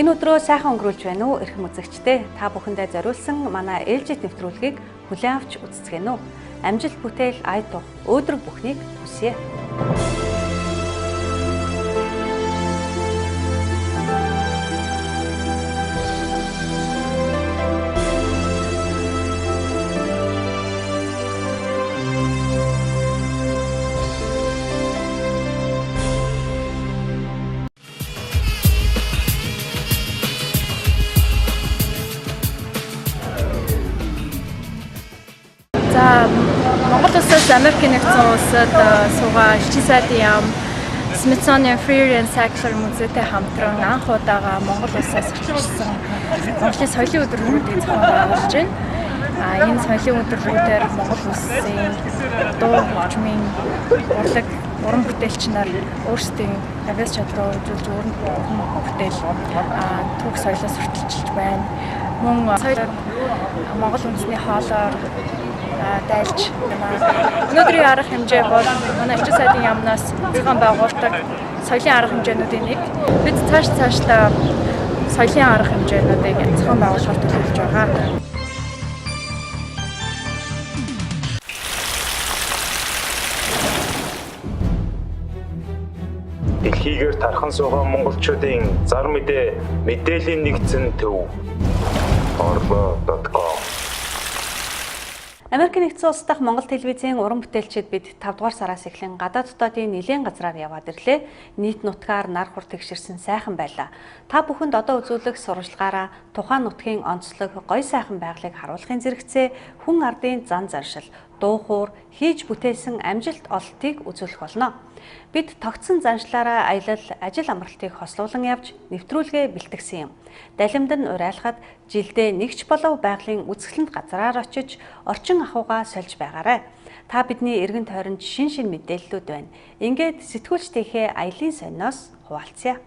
Энэ өдрөө сайхан өнгөрүүлж байна уу эрхэм үзэгчдээ? Та бүхэндээ зориулсан манай ээлжит нэвтрүүлгийг хүлээн авч үздэсгэнэ үү? Амжилт бүтээл ая тух өөдрөг бүхнийг хүсье. Монгол улсаас Америкийн нэгдсэн улсад суугаа элчин сайдын яам Smithsonian Free and Secular музейтэй хамтран анх удаага Монгол улсаас ирсэн Монголын соёлын өдрүүдийн зохион байгуулж байна. Энэ соёлын өдрүүдээр Монгол улсын дуу хөгжмийн урлаг уран бүтээлч нар өөрсдийн авиас чадвараа үзүүлж уран бүтээл түүх соёлоос хүртэлчилж байна. Мөн соёл Монгол үндэсний хоолоор дайлж өнөөдрийн арга хэмжээ бол манай элчин сайдын яамнаас зохион байгуулдаг соёлын арга хэмжээнүүдийн нэг. Бид цаашдаа соёлын арга хэмжээнүүдийг зохион байгуулахаар төлөвлөж байгаа. Дэлхийгээр тархан суугаа монголчуудын зар мэдээллийн нэгдсэн төв orbo.com. Америкийн нэгдсэн улс дахь Монгол телевизийн уран бүтээлчид бид 5 дугаар сараас эхлэн гадаад дотоодын нэлээд газраар яваад ирлээ. Нийт нутгаар нар хур тэгшэрсэн сайхан байлаа. Та бүхэнд одоо үзүүлэх сурвалжлагаараа тухайн нутгийн онцлог, гоё сайхан байгалыг харуулахын зэрэгцээ хүн ардын зан заншил, дуу хуур, хийж бүтээсэн амжилт ололтыг үзүүлэх болно. Бид тогтсон заншлаараа аялал, ажил амралтыг хослуулан явж нэвтрүүлгээ бэлтгэсэн юм. Далимд нь урайлахад жилдээ нэгч болов байгалийн үзэсгэлэнт газраар очиж орчин ахуйгаа сольж байгаарай. Та бидний эргэн тойронд шин мэдээллүүд байна. Ингээд сэтгүүлчдийнхээ аялын сониноос хуваалцъя.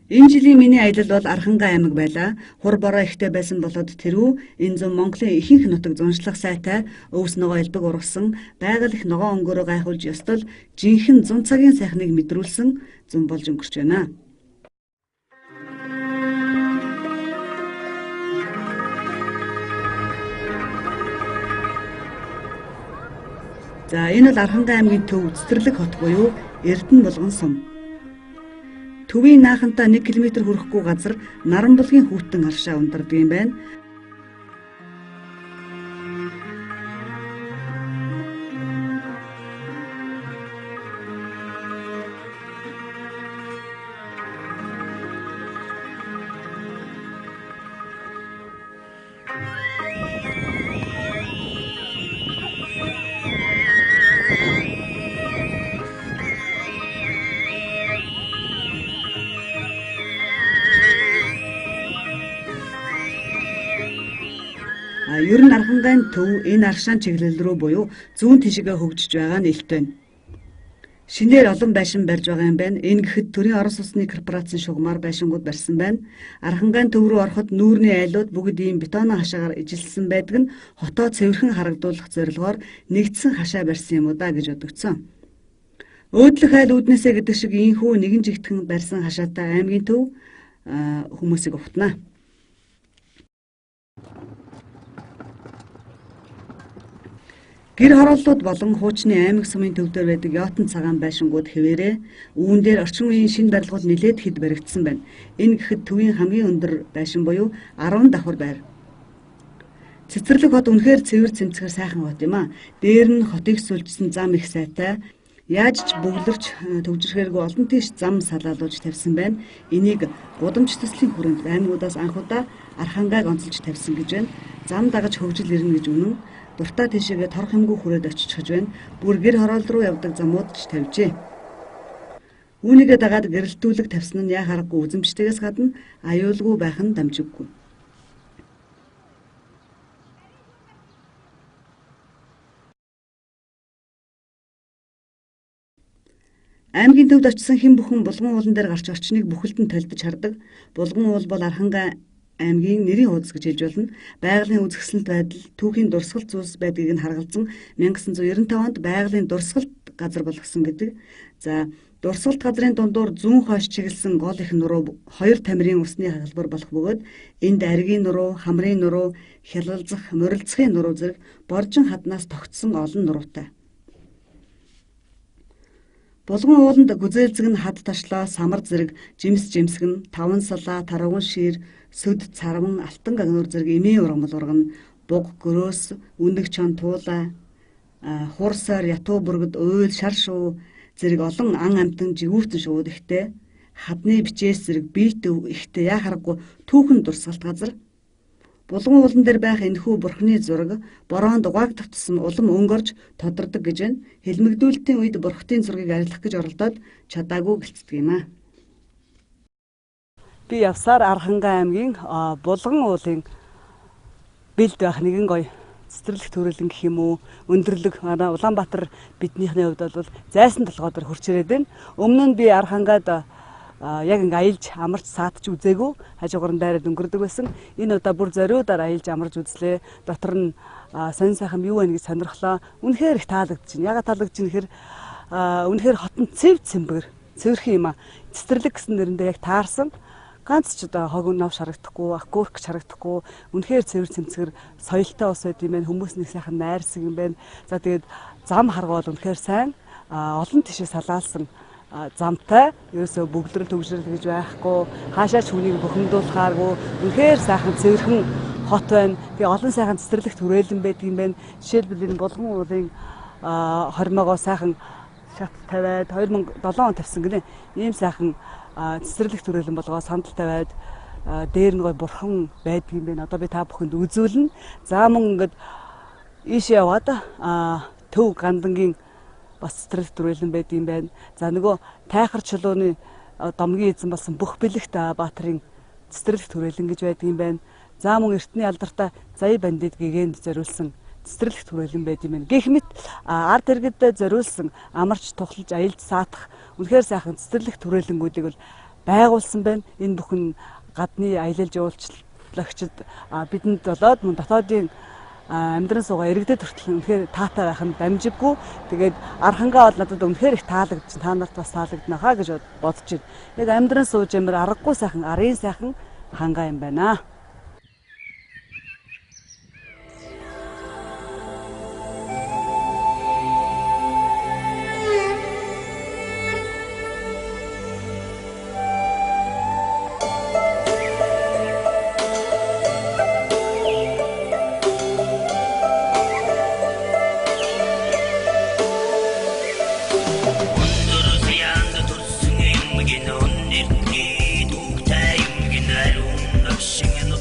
Энэ жилийн миний аялал бол Архангай аймаг байлаа. Хур бороо ихтэй байсан болоод тэрүү энэ зам Монголын ихэнх нутаг зуншлах сайтай өвс ногоо элбэг ургасан байгаль их ногоо өнгөөрөө гайхуулж ёстол жинхэнэ 100 цагийн сайхныг мэдрүүлсэн зам болж өнгөрч байна. За энэ бол Архангай аймгийн төв Цэцэрлэг хот буюу Эрдэнэ булган сум. Төвийн наахантаа 1 км хүрэхгүй газар Наранбулгийн хүүтэн аршаа унтардаг юм байна. Ер нь Архангайн төв энэ аршаан чиглэл рүү буюу зүүн тишгээ хөгжиж байгаа нь илт байна. Шинээр олон байшин барьж байгаа юм байна. Энэ гэхэд төрийн Орос улсны корпорацийн шугамар байшингууд барьсан байна. Архангайн төв рүү ороход нүүрний айлууд бүгд ийм бетонын хашаагаар ижилсэн байдаг нь хотоо цэвэрхэн харагдуулах зорилгоор нэгдсэн хашаа барьсан юм уу да гэж бодогдсон. Өөдлөх айл үүднээсээ гэдэг шиг ийхүү нэгэн жигтгэн барьсан хашаатай аймгийн төв хүмүүсийг увтнаа. Гэр хорооллууд болон хуучны аймаг сумын төвдөр байдаг яотон цагаан байшингууд хэвээрээ үүн дээр орчин үеийн шинэ барилгууд нэлээд хэд баригдсан байна. Энэ гэхэд төвийн хамгийн өндөр байшин буюу 10 давхар байр. Цэцэрлэг хот үнэхээр цэвэр цэмцгэр сайхан хот юм а. Дээр нь хотыг сүлжсэн зам их сайтай. Яаж ч бөглөрч төвжирхээргүй олон тийш зам салаалуулж тавьсан байна. Энийг гудамж төслийн хүрээнд аймагудаас анх удаа Архангайг онцолж тавьсан гэж байна. Зам дагаж хөгжил ирнэ гэж үнэн. Дуртай тийшээгээ торох юмгүй хүрээд очихж байна. Бүр гэр хороол руу явдаг замууд ч тавьжээ. Үүнийгээ дагаад гэрэлтүүлэг тавьсан нь яа харахгүй үзэмжтэйгээс гадна аюулгүй байх нь дамжиггүй. Аймгийн төвд очисон хэн бүхэн булган уулан дээр гарч орчныг бүхэлд нь толдож хардаг. Булган уул бол Архангай аймгийн нэрийн хуудас гэж хэлж болно. Байгалийн үзэсгэлэнт байдал, түүхийн дурсгалт зүйлс байдгийг нь харгалзан 1995 онд байгалийн дурсгалт газар болгосон гэдэг. За, дурсгалт газрын дундуур зүүн хойш чиглэсэн гол их нуруу 2 тамирын усны хагалбар болох бөгөөд энд аргийн нуруу, хамрын нуруу, хялгалзах, морилцохын нуруу зэрэг боржин хаднаас тогтсон олон нуруутай. Булган ууланд гүзээлзэг нь хад ташлаа, самар зэрэг жимс жимсгэн, таван салаа, тарван шир, сөд царван, алтан гагнуур зэрэг эмийн ургамал ургана, буг гөрөөс, үнэг чон туулаа, хурсаар ятуу бүргэд уйл шар шуу зэрэг олон ан амтан жигүүртэн шууд ихтэй, хадны бичээс зэрэг биет ихтэй яа харахгүй түүхэн дурсгалт газар. Булган уулан дээр байх энэхүү бурхны зураг бороонд угааг тавтсан улам өнгөрж тодордог гэж байна. Хэлмэгдүүлэлтийн үед бурхтын зургийг арилгах гэж оролдоод чадаагүй гэлцдэг юм аа. Би явсаар Архангай аймгийн булган уулын бэлд байх нэгэн гоё цэцэрлэг төрөлн гэх юм уу, өндөрлөг манай Улаанбаатар биднийхний хувьд бол зайсан толгойдор хурц ирээд байна. Өмнө нь би Архангайд яг ингээ аялж амарч саатч үзээгүй хажуугаар нь дайраад өнгөрдөг байсан. Энэ удаа бүр зориудаар аялж амарч үзлээ. Дотор нь сонин сайхан юу вэ гэж сонирхлоо. Үнэхээр их таалагдчихэв. Ягаад таалагдчихэв гэхээр үнэхээр хотон цэв цэмбэр цэвэрхэн юм аа. Цэцэрлэг гэсэн нэрэндээ яг таарсан. Ганц ч одоо хог навш харагдахгүй, аккурк харагдахгүй. Үнэхээр цэвэр цэмцгэр соёлтой ус байд юм байна. Хүмүүс нэг сайхан найрсаг юм байна. За тэгээд зам харгуул үнэхээр сайн. Олон тишээ салаалсан замтай ерөөсөө бөглөрөл төгжрөл гэж байхгүй, хаашаач хүнийг бухимдуулахааргүй үнэхээр сайхан цэвэрхэн хот байна. Тэгээ олон сайхан цэцэрлэг түрээлэн байдаг юм байна. Жишээлбэл энэ булган уулын хормоогоо сайхан шат тавиад 2007 он тавьсан гинэ. Ийм сайхан цэцэрлэг түрээлэн болгоо сандал тавиад дээр нь гой бурхан байдаг юм байна. Одоо би та бүхэнд үзүүлнэ. За мөн ингээд ийшээ яваад төв гандангийн бас цэцэрлэг түрээлэн байд юм байна. За нөгөө тайхар чулууны домгийн эзэн болсон бүх бэлэгт Баатарын цэцэрлэг түрээлэн гэж байдаг юм байна. За мөн эртний алдартай заяа бандит гэгэнд зориулсан цэцэрлэг түрээлэн байд юм байна. Гэх мэт ард иргэдэд зориулсан амарч тухлаж аялж саатах үнэхээр сайхан цэцэрлэг түрээлэнгүүдийг бол байгуулсан байна. Энэ бүхэн гадны аялал жуулчлалчид бидэнд болоод мөн дотоодын амьдран суугаа иргэдэд хүртэл үнэхээр таатай байх нь дамжиггүй. Тэгээд Архангай бол надад үнэхээр их таалагдж та нарт бас таалагдана хаа гэж бодож байна. Яг амьдран сууж ямар аргагүй сайхан арын сайхан хангай юм байна. Singing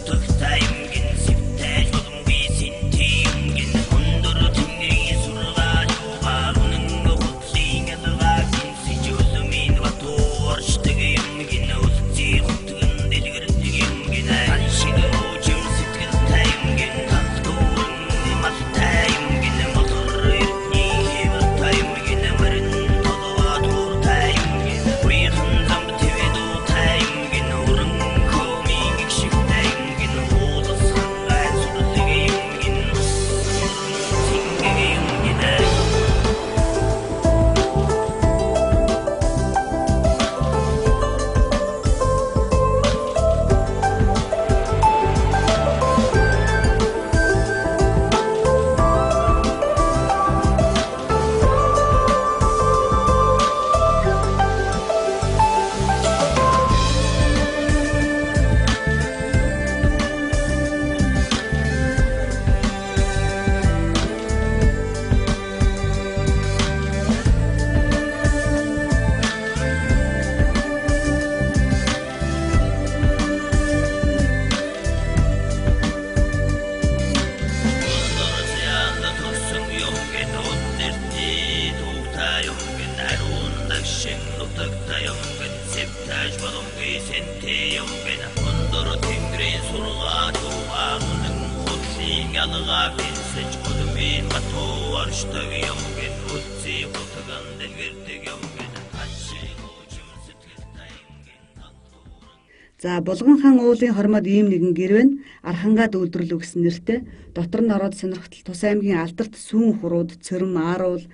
За Булган хаан уулын хормоод ийм нэгэн гэр байна. Архангад үйлдвэрлэв гэсэн нэртэй дотор нь ороод сонирхтол Тус аймгийн алдарт сүүн хурууд, цөрм, ааруул,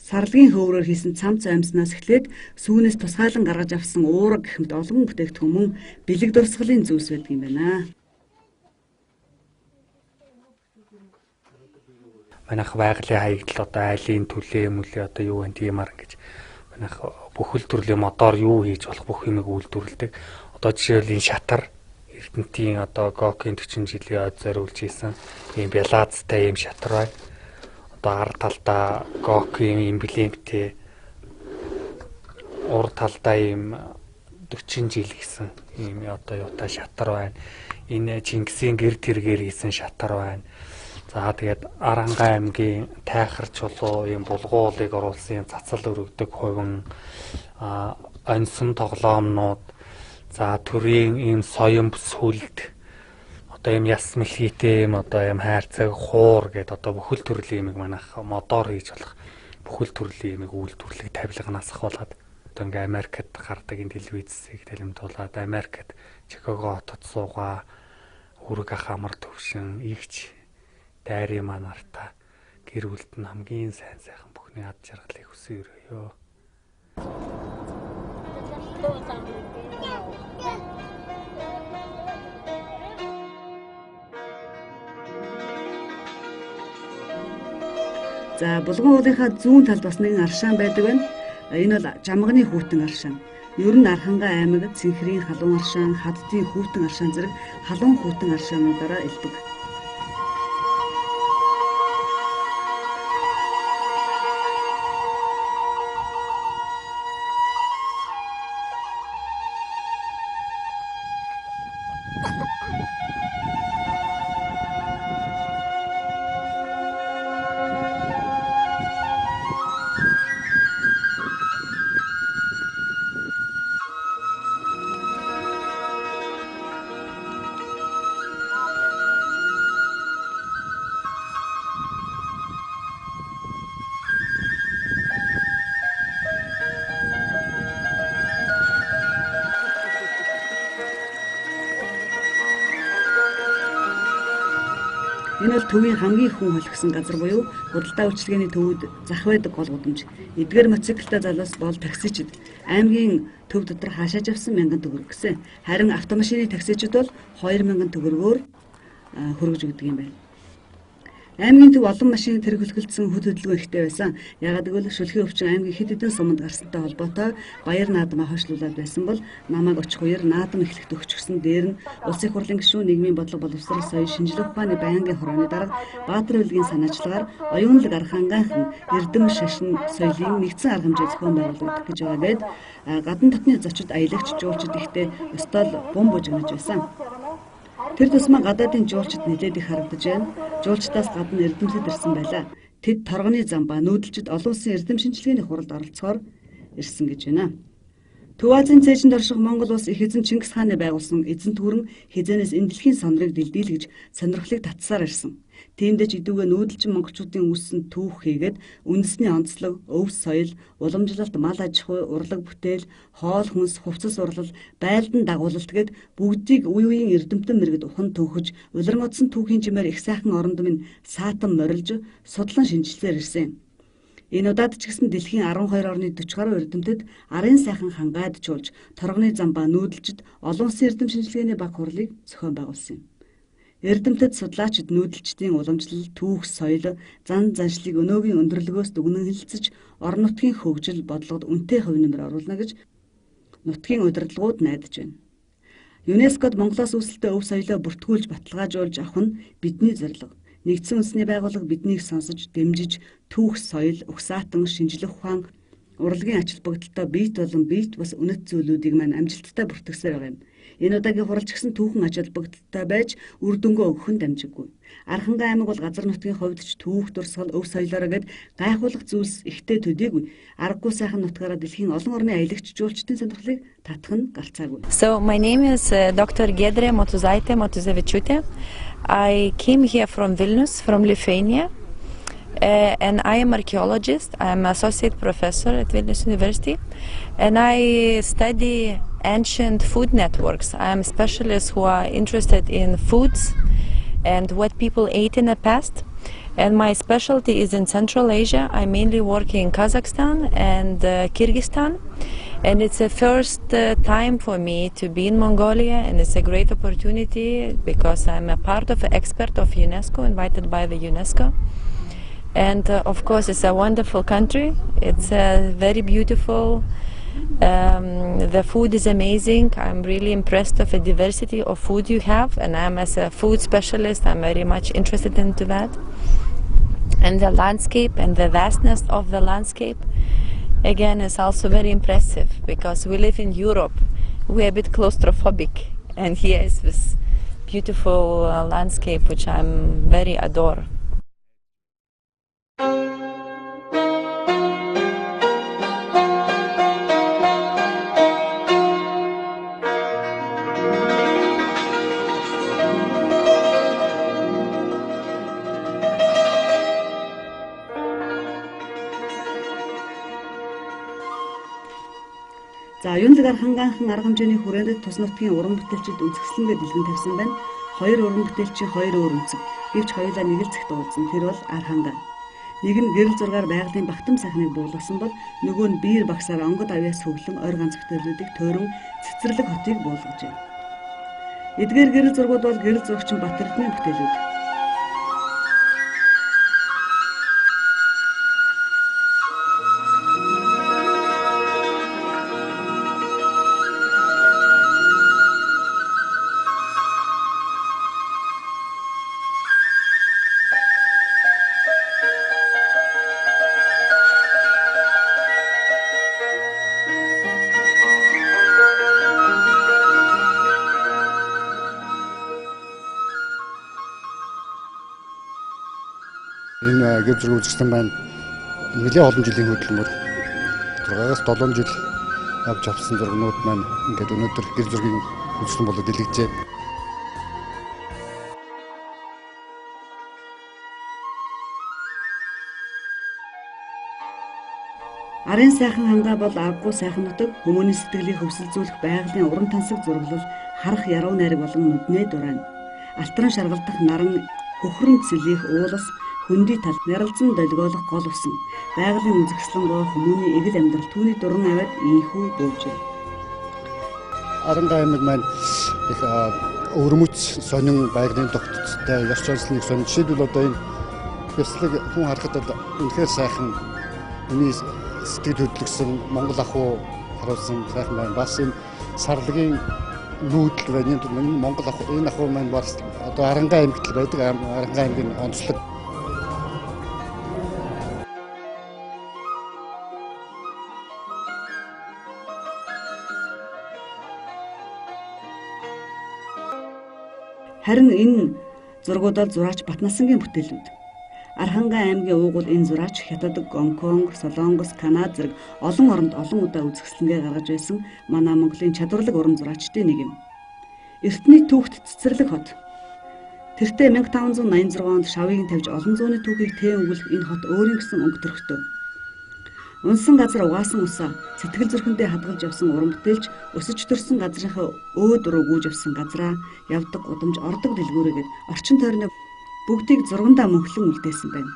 сарлагын хөврөөр хийсэн цамц амьснаас эхлээд сүүнээс тусгаалan гаргаж авсан уураг гэмт олон бүтээгдэхүүн мөн бэлэг дурсгалын зүйлс байдаг юм байна. Манайх байгалийн хаягдл одоо айлын төлөө мүлээ одоо юу вэ тиймэр ингэж манайх бүхэл төрлийн мотор юу хийж болох бүх юмыг үйлдвэрлэдэг. Одоо жишээл энэ шатар Эрдэнэтийн одоо Гокийн 40 жилийн ад зориулж ийсэн ийм бялаазтай ийм шатар байна. Одоо ар талдаа Гокийн эмблемтэй уур талдаа ийм 40 жил гэсэн ийм одоо юутай шатар байна. Энэ Чингисийн гэр тэргээр хийсэн шатар байна. За тэгээд Arhangai аймгийн тайхар чулуу ийм булгуулыг оруулсан цацал өргөдөг хувин онсон тоглоомнууд за төрийн ийм соён бүсүүлд одоо ийм яс мэлхийтэй ийм одоо ийм хайрцаг хуур гэдэг одоо бүхэл төрлийн юмыг манайх модоор хийж болох бүхэл төрлийн юмыг үйлдвэрлэх тавилганаас ахуулаад одоо ингээ Америкт гардаг энэ телевизийг талимтуулаад Америкт Чикаго хотод суугаа үрэг ах амар төвшин игч дайрын манарта гэр бүлд нь хамгийн сайн сайхан бүхний ад жаргалыг хүсэн өрөөё. За Булган уулынхаа зүүн талд бас нэгэн аршаан байдаг байна. Энэ бол Жамганы хүүтэн аршаан. Ер нь Архангай аймаг Цэнхрийн халуун аршаан, Хаддын хүүтэн аршаан зэрэг халуун хүүтэн аршаануудаараа элбэг. Энэ бол төвийн хамгийн хүн холгсон газар буюу худалдаа үйлчилгээний төвүүд зах байдаг гол гудамж. Эдгээр мотоциклтай залуус бол таксичид аймгийн төв дотор хаашааж авсан 1000 төгрөг гэсэн. Харин автомашины таксичид бол 2000 төгрөгөөр хөргөж өгдөг юм байна. Аймгийн төв олон машин тэрэг хөлгөлдсөн хөт хөдөлгөөн ихтэй байсан. Ягаад гэвэл шүлхийн өвчин аймгийн хэд хэдэн суманд гарсантай холбоотой баяр наадмаа хойшлуулад байсан бол намайг очих үеэр наадам эхлэхэд өгчгсөн дээр нь улсын хурлын гишүүн нийгмийн бодлого боловсрол соёл шинжилгээ ухааны байнгын хорооны дарга Баатар Улгийн санаачлагаар оюунлаг Архангайхан эрдэм шашин соёлын нэгдсэн арга хэмжээ зохион байгуулагдах гэж байгаа гээд гадна дотны зочид аялагч жуулчид ихтэй өстөл бомб бужигнаж байсан. Тэр тусмаа гадаадын жуулчид нэлээд их харагдаж байна. Жуулчдаас гадна эрдэмтэд ирсэн байлаа. Тэд торгоны зам ба нүүдэлчид олон улсын эрдэм шинжилгээний хуралд оролцохоор ирсэн гэж байна. Төв Азийн цээжинд орших Монгол улс их эзэн Чингис хааны байгуулсан эзэн түрэн хизээнээс энэ дэлхийн сонрыг дэлдийлгэж сонирхлыг татсаар ирсэн. Тиймдээ идүүгээ нүүдэлчин монголчуудын үүссэн түүх хийгээд үндэсний онцлог, өв соёл, уламжлалт, мал аж ахуй, урлаг бүтээл, хоол хүнс, хувцас урлал, байлдан дагуулалт гээд бүгдийг үе үеийн эрдэмтэн мэрэгд ухан төнхөж, улиран одсон түүхийн чимээр их сайхан орондом нь саатан морилж, судлан шинжилсээр ирсэн. Энэ удаад ч гэсэн дэлхийн 12 орны 40 гаруй эрдэмтэд арын сайхан хангайд чуулж, торгоны зам ба нүүдэлчид олон улсын эрдэм шинжилгээний баг хурлыг зохион байгуулсан юм. Эрдэмтэд судлаачид нүүдэлчдийн уламжлал, түүх, соёл, зан заншлыг өнөөгийн өндөрлөгөөс дүгнэн хэлэлцэж, орон нутгийн хөгжил, бодлогод үнэтэй хувь нэмэр оруулна гэж нутгийн удирдлагууд найдаж байна. ЮНЕСКОд Монголоос үүсэлтэй өв соёлоо бүртгүүлж баталгаажуулж авах нь бидний зорилго. Нэгдсэн үндэсний байгууллага биднийг сонсож, дэмжиж, түүх, соёл, угсаатан, шинжлэх ухаан, урлагийн ач холбогдолтой биет болон биет бас үнэт зүйлүүдийг маань амжилттай бүртгэсээр байгаа юм. Энэ удаагийн хуралч гэсэн түүхэн ач холбогдолтой байж үр дүнгөө өгөх нь дамжиггүй. Архангай аймаг бол газар нутгийн хувьд ч түүх дурсгал өв соёлоороо гээд гайхуулах зүйлс ихтэй төдийгүй аргагүй сайхан нутгаараа дэлхийн олон орны аялагч жуулчдын сонирхлыг татах нь гарцаагүй. So my name is Dr. Giedrė Motuzevičiūtė. I came here from Vilnius, from Lithuania, and I am archaeologist. I am associate professor at Vilnius University, and I study ancient food networks. I am specialists who are interested in foods and what people ate in the past. And my specialty is in Central Asia. I mainly work in Kazakhstan and Kyrgyzstan. And it's the first time for me to be in Mongolia, and it's a great opportunity because I'm a part of an expert of UNESCO, invited by the UNESCO. And of course, it's a wonderful country. It's very beautiful. The food is amazing. I'm really impressed of the diversity of food you have, and I'm as a food specialist, I'm very much interested into that. And the landscape and the vastness of the landscape, again, is also very impressive because we live in Europe. We're a bit claustrophobic, and here is this beautiful landscape which I'm very adore. За юунлаг Архангайхан арга хэмжээний хүрээнд тус нутгийн уран бүтээлчид үзэсгэлэнгээ дэлгэн тавьсан байна. Хоёр уран бүтээлчийн хоёр өөр өнцөг. Гэвч хоёулаа нэг л цагт уулзсан. Тэр бол Архангай. Нэг нь гэрэл зургаар байгалийн багтам сайхныг буулгасан бол нөгөө нь биер багсаар онгод авьяас хөглөн ойр ганц бүтээлүүдийг тойрон цэцэрлэг хотыг буулгажээ. Эдгээр гэрэл зургууд бол гэрэл зурагчин Батэрдны бүтээлүүд. Энэ гэр зураг үзэсгэлэн маань нэлээд олон жилийн хөдөлмөр 6-7 жил авч авсан зургнууд маань ингээд өнөөдөр гэр зургийн үзэсгэлэн болоод дэлгэжээ. Арын сайхан хангаа бол агуу сайхан нутаг, хүмүүний сэтгэлийг хөвсөлзүүлэх байгалийн уран тансаг зураглал, харах яруу найраг болон нүднээ дурайна. Алтран шаргалдах наран, хөхрөн цэлих уулас, хөндөй тал наралзан долгиолох гол усан. Байгалийн үзэсгэлэн рүү хүмүүний эгэл амьдрал түүний дуран аваад ийхүү бөөжээ. Архангай аймаг маань их өвөрмөц сонин байгалийн тогтцтой ёс заншлын сонин. Жишээлбэл одоо энэ ёслог хүн харахад үнэхээр сайхан миний сэтгэл хөдлөсөн Монгол ахуй харуулсан сайхан байна. Бас энэ сарлагын нүүдэл байна. Энэ Монгол ахуй энэ ахуй маань бас одоо Архангай аймагт байдаг. Архангай аймгийн онцлог. Харин энэ зургууд бол зураач Батнасангийн бүтээлүүд. Архангай аймгийн уугуул энэ зураач Хятад, Гонконг, Солонгос, Канада зэрэг олон оронд олон удаа үзэсгэлэнгээ гаргаж байсан манай Монголын чадварлаг уран зураачдын нэг юм. Эртний түүхт цэцэрлэг хот. Тэртээ 1586 онд шавыг тавьж олон зууны түүхийг тээн өгүүлэх энэ хот өөрийн гэсэн өнгө төрхтөө. Унсан газар угаасан усаа сэтгэл зүрхэндээ хадгалж явсан уран бүтээлч өсөж төрсэн газрынхаа өөд рүү гүйж авсан газраа явдаг гудамж ордог дэлгүүрээгээд орчин тойрны бүгдийг зургандаа мөнхлөн үлдээсэн байна.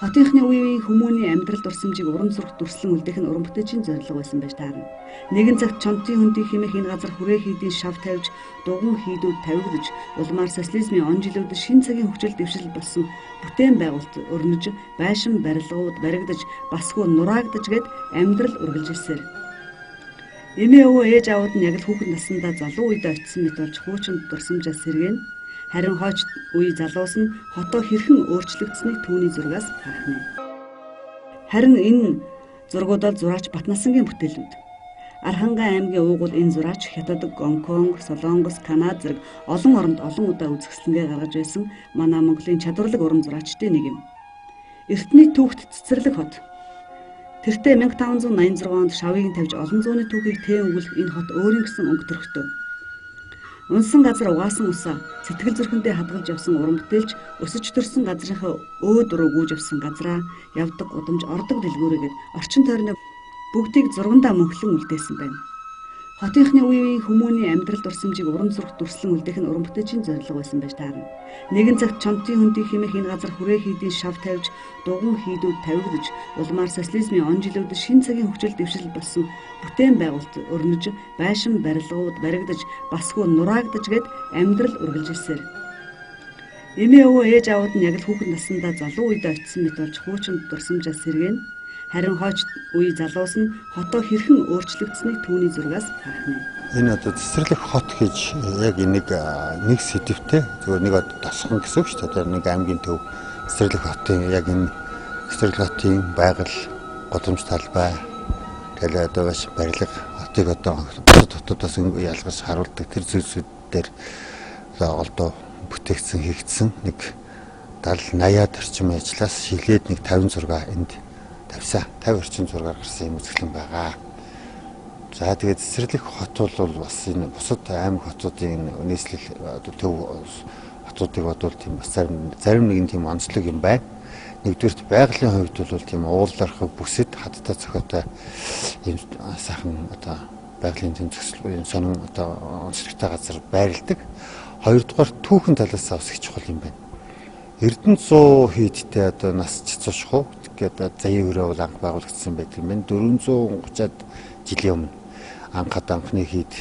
Хотынхны үеийн хүмүүний амьдрал дурсамжийг уран зурагт дүрслэн үлдээх нь уран бүтээчийн зорилго байсан байж таарна. Нэгэн цагт чонтын хөндий хэмээх энэ газар хүрээ хийдийн шав тавьж, дугуй хийдүүд тавигдж, улмаар социализмын он жилүүдэд шин цагийн хүчил дэвшил болсон бүтээн байгуулалт өрнөж, байшин барилгууд баригдаж, басгүй нураагдаж гээд амьдрал үргэлжилсээр. Эмээ өвөө ээж аауд нь яг л хүүхэд наснда залуу үедээ очисон мэт болж хуучин дурсамжаас сэргэн. Харин хойч үе залуус нь хотоо хэрхэн өөрчлөгдсөнийг түүний зургаас харах нь. Харин энэ зургууд бол зураач Батнасангийн бүтээлүүд. Архангай аймгийн уугуул энэ зураач Хятад, Гонконг, Солонгос, Канада зэрэг олон оронд олон удаа үзэсгэлэнгээ гаргаж байсан манай Монголын чадварлаг уран зураачдын нэг юм. Эртний түүхт цэцэрлэг хот. Тэртээ 1586 онд шавыг тавьж олон зууны түүхийг тээн өгүүлэх энэ хот өөрийн гэсэн өнгө төрхтөө. Унсан газар угаасан усаа сэтгэл зүрхэндээ хадгалж явсан уран бүтээлч өсөж төрсөн газрынхаа өөд рүү гүйж явсан газраа явдаг гудамж ордог дэлгүүрээгээд орчин тойрны бүгдийг зургандаа мөнхлөн үлдээсэн байна. Хотынхны үеийн хүмүүний амьдрал дурсамжийг уран зурагт дүрслэн үлдээх нь уран бүтээчийн зорилго байсан байж таарна. Нэгэн цагт чонтын хөндий хэмээх энэ газар хүрээ хийдийн шав тавьж, дуган хийдүүд тавигдж, улмаар социализмын он жилүүд шин цагийн хөгжил дэвшил болсон бүтээн байгуулалт өрнөж, байшин барилгууд баригдаж, басгүй нураагдаж гээд амьдрал үргэлжилсээр. Эмээ өвөө ээж аауд нь яг л хүүхэд наснда залуу үедээ очисон мэт болж хуучин дурсамжаас сэргэн. Харин хойч үе залуус нь хотоо хэрхэн өөрчлөгдсөнийг түүний зургаас харах нь. Энэ одоо цэцэрлэг хот гэж яг нэг сэдвтэй зөвхөн нэг тосхон гэсэн үг шүү дээ. Нэг аймгийн төв цэцэрлэг хотын яг энэ цэцэрлэг хотын байгаль, гудамж талбай, тэгэл одоо бас барилга хотыг одоо хотоодоос ялгаж харуулдаг тэр зүйлсүүдээр олдоо бүтээгдсэн хийгдсэн нэг 70-80-аад орчим ажлаас шилээд нэг 56 энд тавьсан 50 орчим зургаар гарсан юм үзэсгэлэн байгаа. За тэгээд цэцэрлэг хот бол бас энэ бусад аймаг хотуудын нийслэл төв хотуудыг бодвол тийм бас зарим нэгэн тийм онцлог юм байна. Нэгдүгээрт байгалийн хувьд бол тийм уулархаг бүсэд хаттай цохиотой ийм сайхан одоо байгалийн тэмцэл сонин одоо онцлогтой газар байрладаг. Хоёрдугаар түүхэн талаас бас их чухал юм байна. Эрдэнэ 100 хийдтэй одоо нас цэцүүшх уу гэдэг заяа өрөө бол анх байгуулагдсан байдаг юм байна. 430-аад жилийн өмнө анхны хийд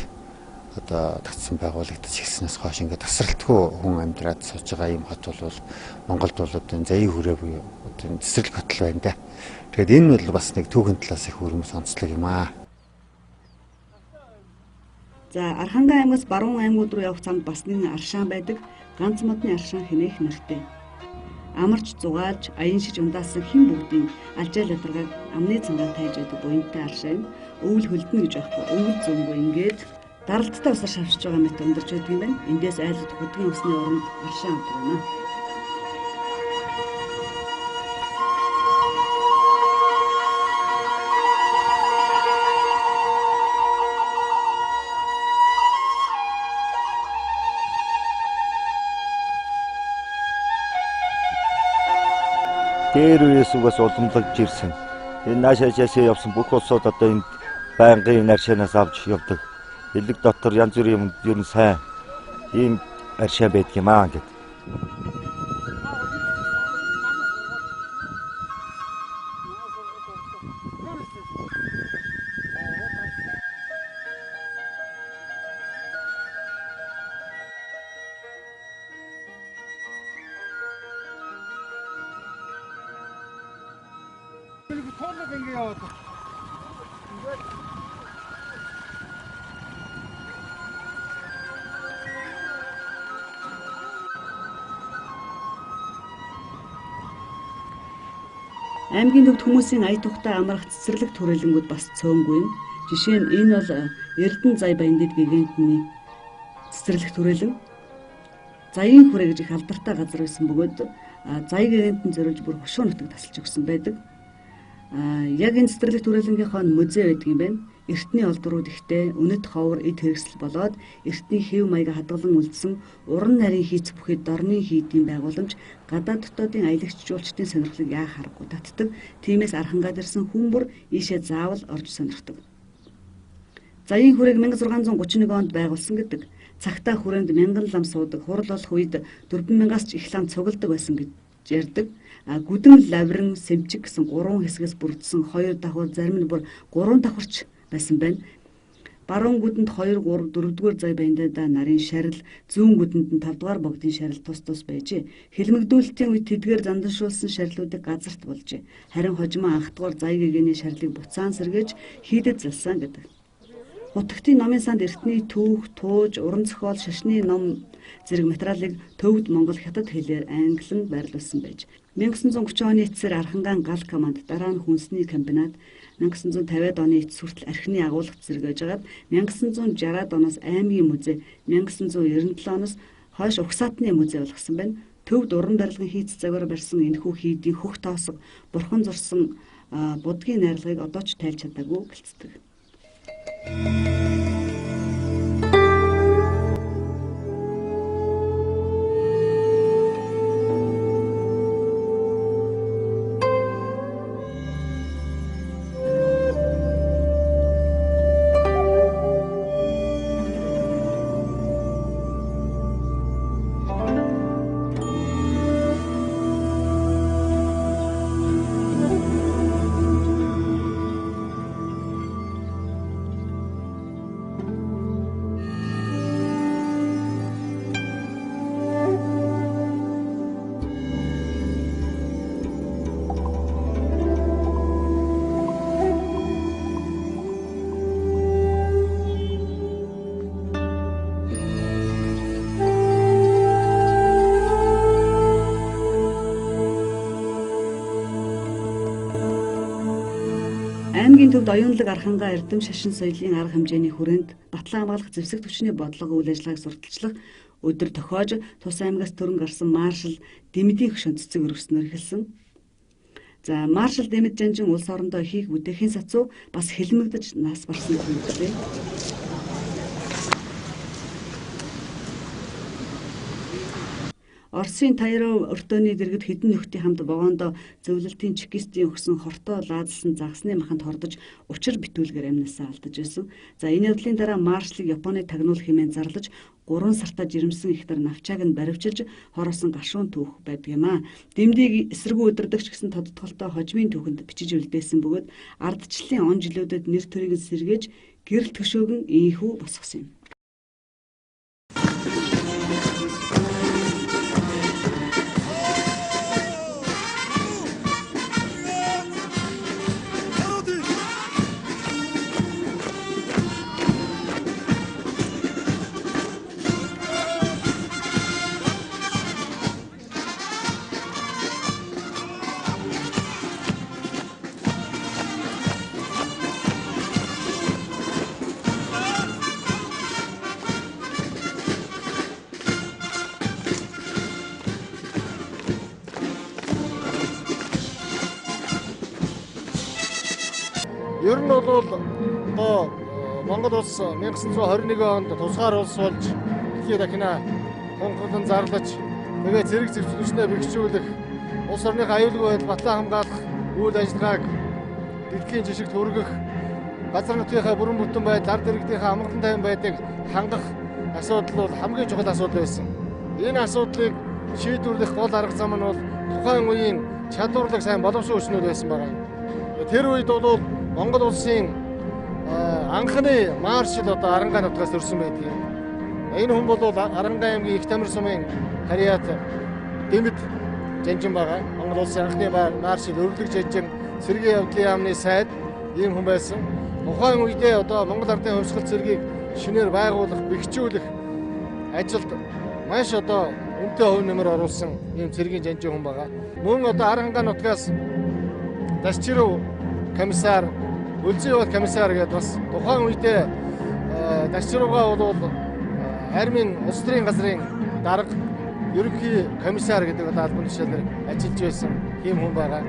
одоо татсан байгуулагдаж ирснээс хойш ингээд тасралтгүй хүн амьдраад сууж байгаа юм хот бол Монголд бол одоо заяа хүрээ буюу одоо цэцэрлэг хотл байна да. Тэгэхээр энэ бол бас нэг түүхэн талаас их өрөмс онцлог юм аа. За Архангай аймагаас баруун аймагуд руу явах замд бас нэг аршаан байдаг. Ганц модны аршаан хэмээх нэртэй. Амарч зугаалж аян шиж ундаасан хэн бүгдийн алжаал ядаргааг амны цангаар тайж байдаг буянтай аршаан өвөл хөлдөн гэж байхгүй өвөл зөнгөө ингээд даралттай усаар шавшиж байгаа мэт өндарч байдаг юм байна. Эндээс айлд хөдгийн усны оронд аршаан амтгана. Дээр үеэс угаас уламлаж ирсэн. Энэ наашаашаас явсан бүх улсууд одоо энд байнгын аршаанаас авч явдаг. Элэг дотор янз бүрийн юм ер нь сайн ийм аршаа байдаг юм аа гэдэг. Аймгийн төвд хүмүүсийн ая тухтай амрах цэцэрлэг төрөлнгүүд бас цөөнгүй юм. Жишээ нь энэ бол Эрдэнэ зай баяндид гигантны цэцэрлэг төрөлн. Заяын хүрээ гэж их алдартай газар байсан бөгөөд зай гигантын зориулж бүр хошуу нутаг тасалж өгсөн байдаг. Яг энэ цэцэрлэг төрөлнгийнхоо музей байдаг юм байна. Эртний олдрууд ихтэй үнэт ховор эд хэрэгсэл болоод эртний хэв маяга хадгалан үлдсэн уран нарийн хийц бүхэд дорны хийдийн байгууламж гадаад дотоодын аялагч жуулчдын сонирхлыг яа харахгүй татдаг. Тиймээс Архангайд ирсэн хүн бүр ийшээ заавал орж сонирхдог. Заяын хүрээг 1631 онд байгуулсан гэдэг. Цагтаа хүрээнд мянган лам суудаг, хурал болох үед 4000-аас ч их лам цугладаг байсан гэж ярьдаг. Гүдэн лаврын сэмчиг гэсэн 3 хэсгээс бүрдсэн 2 давхар зарим нь бүр 3 давхарч байсан байна. Баруун гүдэнд 2, 3, 4-р зай баяндаа нарын шарил, зүүн гүдэнд нь 5-р богдын шарил тус байжээ. Хилмигдүүлэлтийн үед тэдгээр занданшуулсан шарилуудыг газарт болжээ. Харин хожимоо анхдугаар зай гэгэний шарилыг буцаан сэргээж хийдэд залсан гэдэг. Утгтын номын санд эртний түүх, тууж, уран зохиол, шашны ном зэрэг материалыг төвд Монгол хятад хэлээр англиан байрлуулсан байж 1930 оны эцсээр Архангай гал команд, дараа нь хүнсний комбинат, 1950-ад оны эц хүртэл архины агуулгад зэрэгэж агаад 1960-ад оноос аймгийн музей, 1997 оноос хойш угсаатны музей болгосон байна. Төвд уран барилгын хийц загвар барьсан энэхүү хийдийн хөх тоосго, бурхан зурсан будгийн найрлагыг одоо ч тайлж чадаагүй гэлцдэг. Аймгийн төвд оюунлаг Архангай эрдэм шашин соёлын арга хэмжээний хүрээнд батлан хамгаалах зэвсэг түвшний бодлого үйл ажиллагааг сурталчлах өдөр тохиож тус аймгаас төрөн гарсан маршал Дэмэдийн хөшөөнд цэцэг өргөснөөр эхэлсэн. За маршал Дэмэд Жанжин улс орондоо ихийг бүтээхийн сацуу бас хэлмэгдэж нас барсан зүйлтэй. Оросын Тайров өртөөний дэргэд хэдэн нөхдийн хамт вагондо зөвлөлтийн чекистийн өгсөн хортоо лаазалсан загсны маханд хордож учир битүүлгээр амнасаа алдаж байсан. За энэ явдлын дараа маршлыг Японы тагнуул хэмээн зарлаж 3 сартаа жирэмсэн их нар навчааг нь баривчилж хороосон гашуун түүх байдаг юм а. Дэмдийг эсэргүү өдөрдөгч гэсэн тодтголтой хожмын түүхэнд бичиж үлдээсэн бөгөөд ардчлалын он жилүүдэд нэр төрийг сэргээж гэрэл төшөөгөн ийхүү босгосон юм. Ер нь бол одоо Монгол улс 1921 онд тусгаар улс болж дэлхийн дахина хонхолон зарлаж тэгээ зэрэг зэвсэгчнээ бэхжүүлэх улс орных аюулгүй байдал батлан хамгаалах үйл ажиллагааг дэлхийн жишгт хүргэх газар нутгийнхаа бүрэн бүтэн байдал ард иргэдийнхээ амгалан тайван байдыг хангах асуудал бол хамгийн чухал асуудал байсан. Энэ асуудлыг шийдвэрлэх гол арга зам нь бол тухайн үеийн чадварлаг сайн боловсруулагчнууд байсан байна. Тэр үед бол Монгол улсын анхны маршал одоо Архангай нутгаас төрсэн байдаг. Энэ хүн бол Архангай аймгийн их тамир сумын харьяат Дэмэд Жанжин байгаа. Монгол улсын анхны маршал өрлөг Жанжин цэргийн явдлын яамны сайд ийм хүн байсан. Тухайн үедээ одоо Монгол ардын хувьсгал цэргийг шинээр байгуулах, бэхжүүлэх ажилд маш одоо үнэтэй хувь нэмэр оруулсан ийм цэргийн Жанжин хүн байгаа. Мөн одоо Архангай нутгаас Дахь комиссар, үлзий бол комиссар гэдэг бас тухайн үедээ Дахьруугаа бол армийн улс төрийн газрын дарга ерөнхий комиссар гэдэг одоо албан тушаалаар ажиллаж байсан тийм хүн байгаа.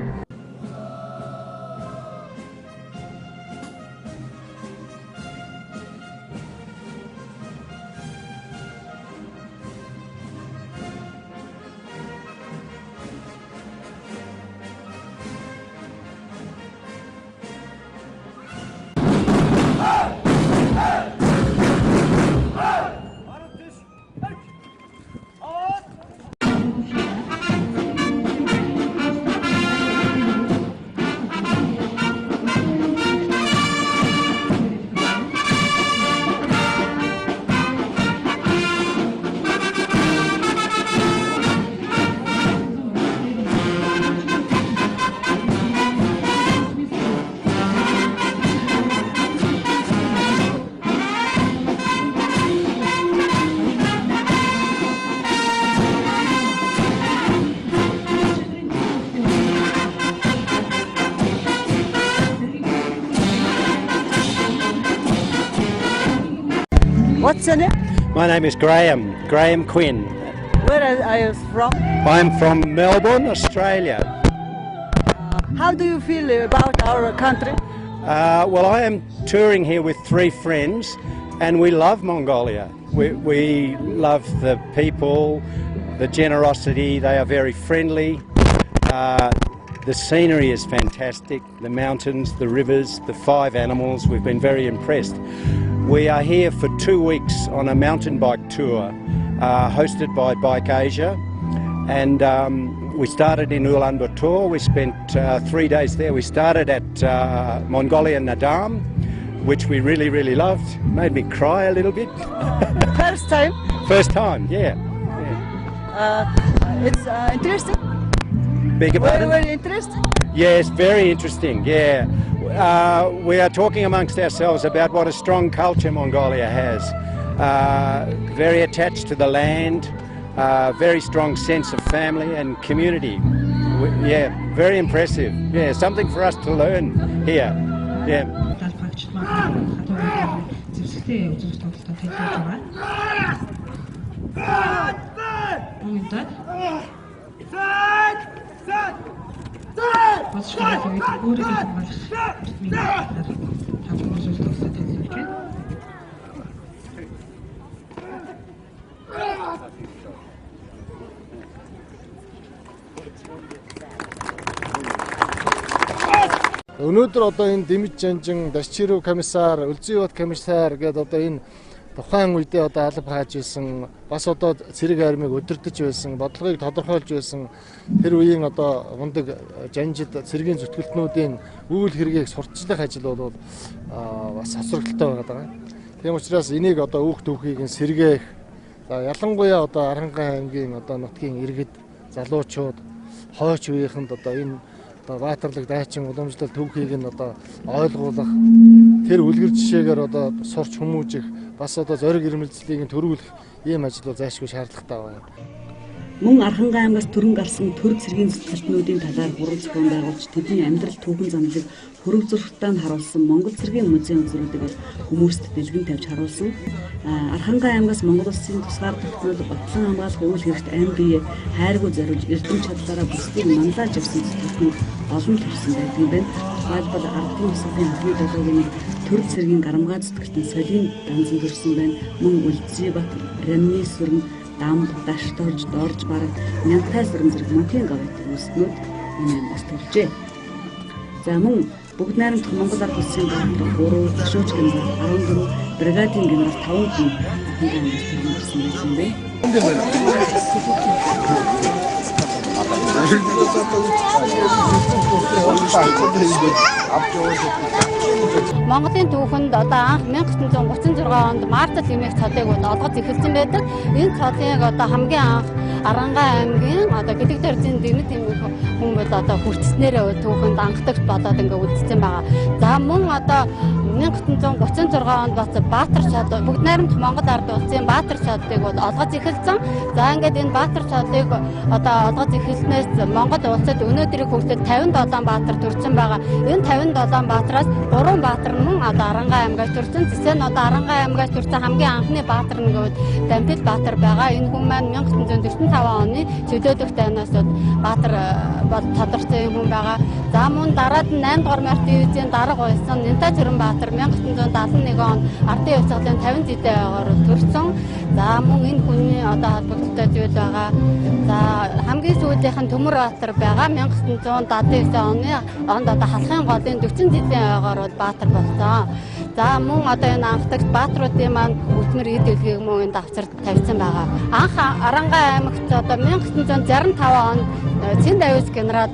What's your name? My name is Graham Quinn. Where are you from? I'm from Melbourne, Australia. How do you feel about our country? Well, I am touring here with 3 friends, and we love Mongolia. We love the people, the generosity. They are very friendly. The scenery is fantastic. The mountains, the rivers, the 5 animals. We've been very impressed. We are here for 2 weeks on a mountain bike tour hosted by Bike Asia, and we started in Ulaanbaatar. We spent 3 days there. We started at Mongolian Nadam, which we really loved. Made me cry a little bit. First time? First time, yeah. It's interesting. Beg your pardon? Very interesting. Yes, very interesting, yeah. We are talking amongst ourselves about what a strong culture Mongolia has. Very attached to the land, very strong sense of family and community. Yeah, very impressive. Yeah, something for us to learn here. Yeah. Өнөөдөр одоо энэ Дэмж Жанжин, Дашчирүү комиссар, Өлзий бат комиссар гэдэг одоо энэ тухайн үедээ одоо алба хааж исэн, бас одоо цэрэг армийг удирдах байсан, бодлогыг тодорхойлж байсан тэр үеийн одоо мундаг жанжид цэргийн зүтгэлтнүүдийн үйл хэргийг сурталчлах ажил бол бас асууралтай байгаа. Тийм учраас энийг одоо үүх төвхийг сэргээх, ялангуяа одоо Архангай аймгийн одоо нутгийн иргэд, залуучууд, хойч үеийнхэнд одоо энэ баатарлаг дайчин уламжлал төвхийг нь одоо ойлгуулах, тэр үлгэр жишээгээр одоо сурч хүмүүжих, бас одоо зориг ирмэлцлийг төрүүлэх ийм ажил бол зайлшгүй шаардлагатай байна. Мөн Архангай аймгаас түрэн гарсан төрөг цэргийн зүтгэлтнүүдийн талаар хурал зохион байгуулж тэдний амьдрал түүхэн замлыг хөрөг зурагтаа харуулсан Монгол цэргийн музейн үзрүүдийг хүмүүст дэлгэн тавьж харуулсан. Архангай аймгаас Монгол улсын тусгаар тогтнол батлан хамгаалах үйл хэрэгт аймаг бие хайргүй зориулж эрдэм чадлаараа бүсдийг манлаж явсан зүтгэлтнүүд олон төрсэн байдаг юм байна. Тухайлбал ардын усгийн хамгийн долоогийн төрөг цэргийн гарамгаа зүтгэлтэн солийн данзан төрсэн байна. Мөн Өлзий бат, Рамны сүрэн, Дам, Даш дорж бараг 1000 сүрэн зэрэг мөнхийн гавьт үүснүүд энэ аймгаас төржээ. За мөн бүгд найрамдах Монгол ард улсын баатар 3, ташууч генерал 14, бригадын генерал 5 хүн аймгаас төрсөн байсан юм байна. Монголын түүхэнд одоо анх 1936 онд Мартал эмээх цолыг олгож эхэлсэн байдаг. Энэ цолыг одоо хамгийн анх Архангай аймгийн одоо Гэдэг доржийн дэмэд эмээх хүмүүс одоо хүртснээр түүхэнд анхдагч бодоод ингээ үлдсэн байгаа. За мөн одоо 1936 онд бас Баатар шод бүгд найрамдах Монгол ард улсын Баатар шодыг олгож эхэлсэн. За ингээд энэ Баатар шодыг одоо олгож эхэлснээс Монгол улсад өнөөдрийг хүртэл 57 Баатар төрсэн байгаа. Энэ 57 Баатараас 3 Баатар нь одоо Архангай аймгаас төрсэн. Тэсээ нь одоо Архангай аймгаас төрсэн хамгийн анхны Баатар нь гэвэл Дампил Баатар байгаа. Энэ хүн маань 1945 оны чөлөөлөх дайнаас Баатар бол тодорхой хүн байгаа. За мөн дараад нь 8 дугаар март дивизийн дарга байсан Нэнтаа Цэрэн Баатар 1971 он ардын явцгалын 50 жилийн ойгоор төрсөн. За мөн энэ хүний одоо холбогдолтой зүйл байгаа. За хамгийн сүүлийнх нь Төмөр Баатар байгаа. 1979 оны онд одоо халахын голын 40 жилийн ойгоор Баатар болсон. За мөн одоо энэ анхдагч баатруудын маань үтмэр эд дэлгийг мөн энэ давцарт тавьсан байгаа. Анх Архангай аймагт одоо 1965 онд Цэнд авиас генерал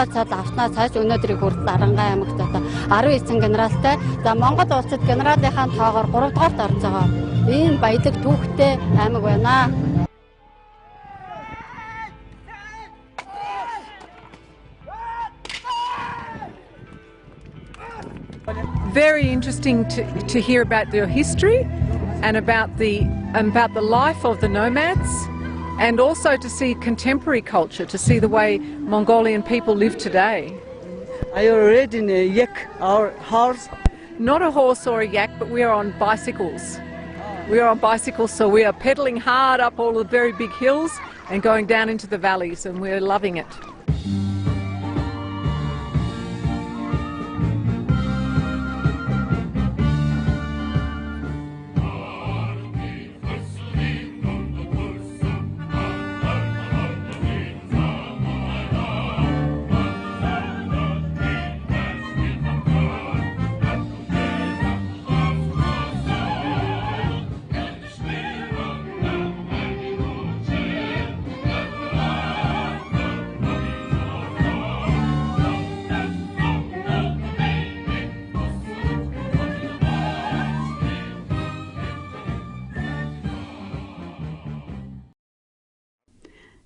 цад авснаас хойш өнөөдрийг хүртэл Архангай аймагт одоо 19 генералтай. За Монгол улсад генералынхаа тоогоор 3 дугаарт орж байгаа. Ийм баялаг түүхтэй аймаг байна. Very interesting to hear about their history and about the life of the nomads, and also to see contemporary culture, to see the way Mongolian people live today. Are you riding a yak or horse? Not a horse or a yak, but we are on bicycles. We are on bicycles, so we are pedaling hard up all the very big hills and going down into the valleys, and we're loving it.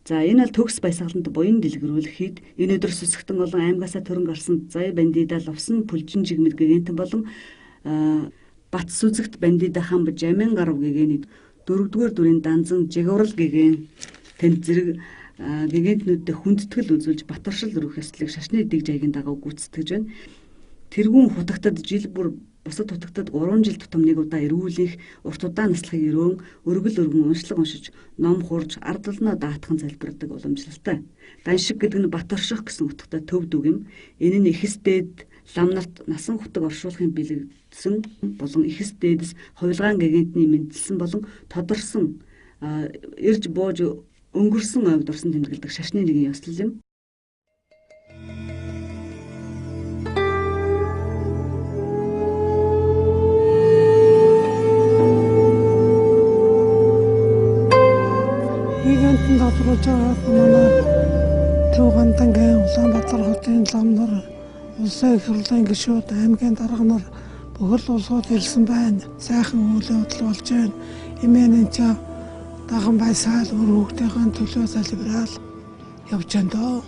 За энэ бол төгс баясгалант буян дэлгэрүүлэхэд энэ өдөр сүсгтэн болон аймгаасаа төрөн гарсан зай бандида лувсан пүлжин жигмэд гэгэнтэн болон бат сүзэгт бандида хамб жамин гарав гэгэний 4-р дүрийн данзан жигврал гэгэн тэнд зэрэг гэгэнтнүүдэд хүндэтгэл үзүүлж батаршил өрөх ёслолыг шашны дэг жайгийн дагуу гүйцэтгэж байна. Тэргүүн хутагтад жил бүр бусад хутагтад 3 жил тутам нэг удаа эрүүлэх, урт удаан наслахыг өрөөн, өргөл өргөн уншлаг уншиж, ном хурж, ардалнаа даатхан залбирдаг уламжлалтай. Даншиг гэдэг нь бат орших гэсэн утгатай төв дүг юм. Энэ нь ихэс дээд ламнарт насан хутаг оршуулахын бэлэгдсэн болон ихэс дээдэс хувилгаан гэгэнтний мэндэлсэн болон тодорсон ирж бууж өнгөрсөн ойд орсон тэмдэглэдэг шашны нэгэн ёслол юм. Тодруулж байгаа манай Түүгандангийн Улаанбаатар хотын ламнар улсын их хурлын гишүүд аймгийн дарга нар бүхэл улсууд хэлсэн байна. Сайхан үйл явдал болж байна. Эмээн ч даган байсаал өөр хүүхдийн төлөө залбирал явж байна доо.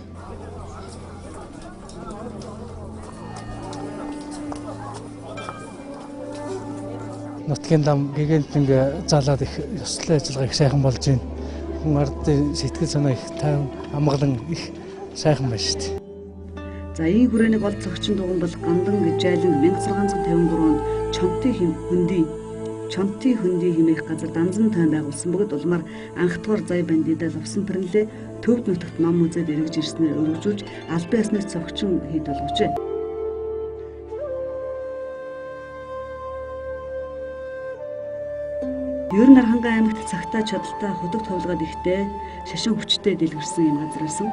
Нутгийн лам гэгэнтэн залаад их ёслол ажиллагаа их сайхан болж байна. Хүн ардын сэтгэл санаа их тайван амгалан их сайхан байна шүү дээ. За энэ хүрээний гол зохичин дугуйн бол Гандан гэж айлын 1653 онд Чонти хөндөй хэмээх газар данзан тойн байгуулсан бөгөөд улмаар анхдугаар зай бандида лувсан пэрнлээ төвд нутагт ном үзээд эргэж ирснээр өргөжүүлж албан ёсны зохичин хийд болгожээ. Ер нь Архангай аймагт цагтаа чадaltaа худагт хувилгаад ихтэй шашин хүчтэй дэлгэрсэн юм газар байсан.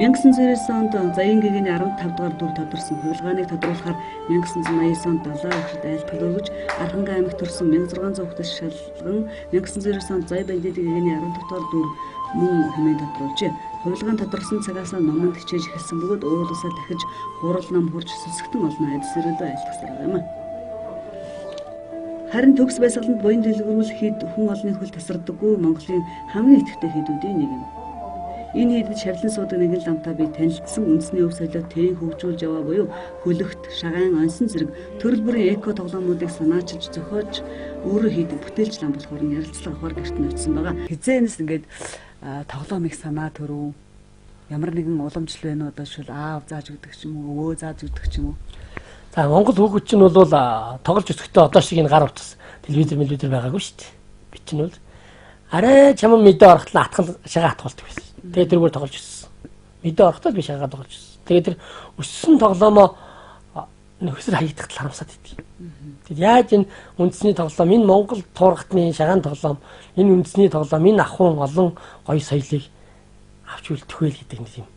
1990 онд Заян гэгэний 15 дугаар дүр тодорсон хувилгааныг тодруулахаар 1989 онд 7 өвчт айлтгал өргөж Архангай аймагт төрсэн 1600 хүүхдээс шалган 1990 онд Зай бандит гэгэний 15 дугаар дүр мөн хэмээн тодруулжээ. Хувилгаан тодорсон цагаас номонд хичээж эхэлсэн бөгөөд уулуусаа дахиж хурал ном хурж сүсгтэн олон айдас өрөөдөө айлтгсан юм. Харин төгс баясгаланд буян дэлгэрүүлэхэд хүн олонний хөл тасардаггүй Монголын хамгийн идэвхтэй хийдүүдийн нэг юм. Энэ хийдэд шавлан суудаг нэгэн ламтаа би танилцсан үндэсний өв соёлоо тэрийн хөгжүүлж яваа буюу хөлөгт, шагаан, онсон зэрэг төрөл бүрийн эко тоглоомнуудыг санаачилж зохиож өөрөө хийдэг бүтээлч лам болохоор ярилцлага авахар гэрт нөтсөн байгаа. Хизээнээс ингээд тоглоомыг санаа төрөв. Ямар нэгэн уламжлал байна уу одоо шил аав зааж өгдөг ч юм уу, өвөө зааж өгдөг ч юм уу. За Монгол хүүхэд чинь бол тоглож өсөхдөө одоо шиг энэ гар утас телевиз байгаагүй шүү дээ. Би чинь бол арай чамд мэдээ орохтлоо атгал шагаа атгуулдаг байсан. Тэгээд тэргээр тоглож өссөн. Мэдээ орохдоо би шагаа тоглож өссөн. Тэгээд тэр өссөн тоглоомоо нөхсөр хаягдах харамсаад идэв. Тэгэд яаж энэ үндэсний тоглоом, энэ Монгол туургатны шагаан тоглоом, энэ үндэсний тоглоом, энэ ахуйн олон гоё соёлыг авч үлдэх вэ гэдэг юм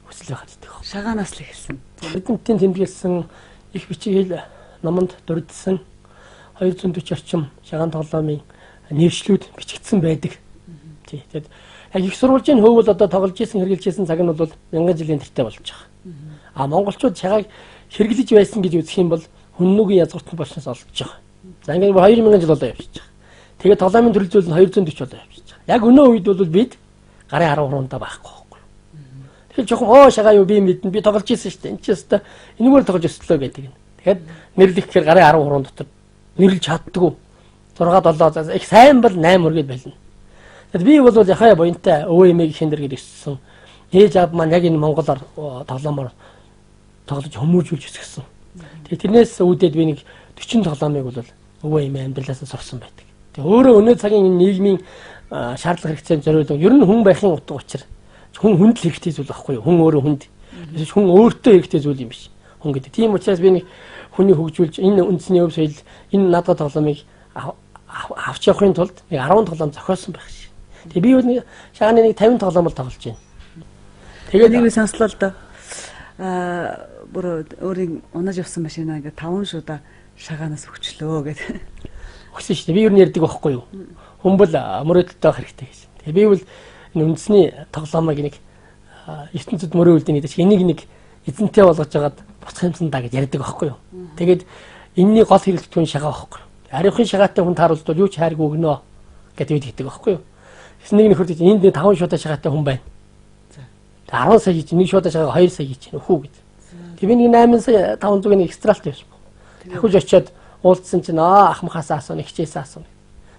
хүсэл байхад идэв. Шагаанаас л эхэлсэн. Бидэнтийн тэмдэглэсэн их бичиг номонд дурдсан 240 орчим шагаан тоглоомын нэршлүүд бичигдсэн байдаг. Тий. Тэгэд яг их сурвалжийн хөвөл одоо тоглож исэн хэрэгжилж исэн цаг нь бол 1000 жилийн тэртээ болж байгаа. А монголчууд шагааг хэрэглэж байсан гэж үзэх юм бол хүннүүгийн язгууртан болсноос олж байгаа. За ингээд 2000 жил болоо явж байгаа. Тэгээд тоглоомын төрөл зүйл нь 240 болоо явж байгаа. Яг өнөө үед бол бид гарын 13-ндаа байхгүй. Тэгэхээр жоохон шагаа юу би мэднэ. Би тоглож ирсэн шүү дээ. Энд ч өстой энэгээр тоглож өслөө гэдэг нь. Тэгэхээр нэрлэх гэхээр гарын 13 дотор нэрлж чаддгүй. 6 7 их сайн бол 8 үргээд байлна. Тэгэд би бол яхаа буянтай өвөө эмээг хиндэр гэж өссөн. Ээж аав маань яг энэ монголоор тоглоомоор тоглож хүмүүжүүлж өсгсөн. Тэгээ тэрнээс үүдээд би нэг 40 тоглоомыг бол өвөө эмээ амьдралаас сурсан байдаг. Тэгээ өөрөө өнөө цагийн нийгмийн шаардлага хэрэгцээнд зориулсан ер нь хүн байхын утга учир хүн хүнд л хэрэгтэй зүйл байхгүй юу? Хүн өөрөө хүнд. Эсвэл хүн өөртөө хэрэгтэй зүйл юм биш. Хүн гэдэг. Тийм учраас би нэг хүний хөгжүүлж энэ үндэсний өв соёл энэ надад тоглоомыг авч явахын тулд нэг 10 тоглоом зохиосон байх шээ. Тэгээ би нэг шагааны нэг 50 тоглоом л тоглож байна. Тэгээд нэг сонслоо л доо. Бүр өөрийн унаж явсан машинаа ингээд 5 шуудаа шагаанаас өгчлөө гэдэг. Өгсөн шүү дээ. Би юу нэрдэг байхгүй юу? Хүмбэл мөрөөдөлтөй байх хэрэгтэй гэж. Тэгээ би бол энэ үндэсний тоглоомыг нэг ертөнцид мөрөөдөлдөг гэдэг чинь энийг нэг эзэнтэй болгож жагаад буцах юмсан даа гэж ярьдаг байхгүй юу? Тэгээд энэний гол хэрэглэгдэхүүн шагаа байхгүй юу? Ариухын шагаатай хүн тааруулд бол юу ч хайрг өгнө гэдэг үед хэлдэг байхгүй юу? Тэс нэг нөхөрт энд 5 шуудаа шагаатай хүн байна. За 10 сая хийж нэг шуудаа шагаа 2 сая хийж нөхүү гэд. Тэг би нэг 8 сая 500 нэг экстралт явсан. Ахиж очиод уулзсан чинь ах махасаа асууна хичээсээ асууна.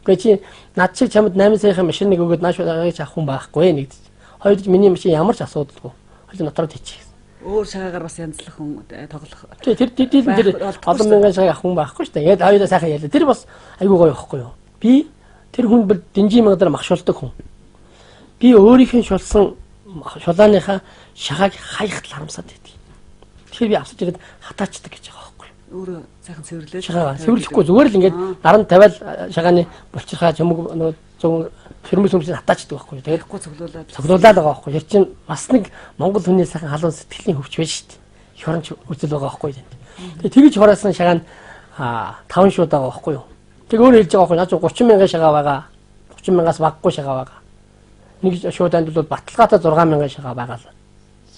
Гэхдээ чи над шиг чамд 8 саяхан машиныг өгөөд нааш удаагч авах хүн байхгүй нэг. Хоёрд миний машин ямар ч асуудалгүй. Хоёул дотроо тийчих. Өөр шагаагаар бас янзлах хүн тоглох. Тэр олон мянган шагаа авах хүн байхгүй шүү дээ. Тэгээд хоёулаа сайхан ялла. Тэр бас айгүй гоё байхгүй юу? Би тэр хүн бол дэнжийн мангадаар махшуулдаг хүн. Би өөрийнхөө шулсан шулааныхаа шагааг хаягт л харамсаад байдгийг. Тэгэхээр би авсаж ирээд хатаачдаг гэж байгаа байхгүй юу? Өөрөө сайхан цэвэрлээд. Шагаа цэвэрлэхгүй зүгээр л ингээд наран тавиал шагааны булчирхаа чөмөг нөгөө зөв фирмэс хүмүүсийг хатаачдаг байхгүй юу? Тэгээд цоглуулаад байгаа байхгүй юу? Тэр чинь бас нэг Монгол хүний сайхан халуун сэтгэлийн хөвч байж шүү дээ. Их оронч үзэл байгаа байхгүй юу? Тэгээд тэгж хороолсон шагаа нь 5 шууд байгаа байхгүй юу? Тэг өөр хэлж байгаа байхгүй юу? Наад 30 мянган шагаа байгаа. 30 мянгаас баггүй шагаа байгаа. Нэг шууданд бол баталгаатай 6 мянган шагаа байгаа л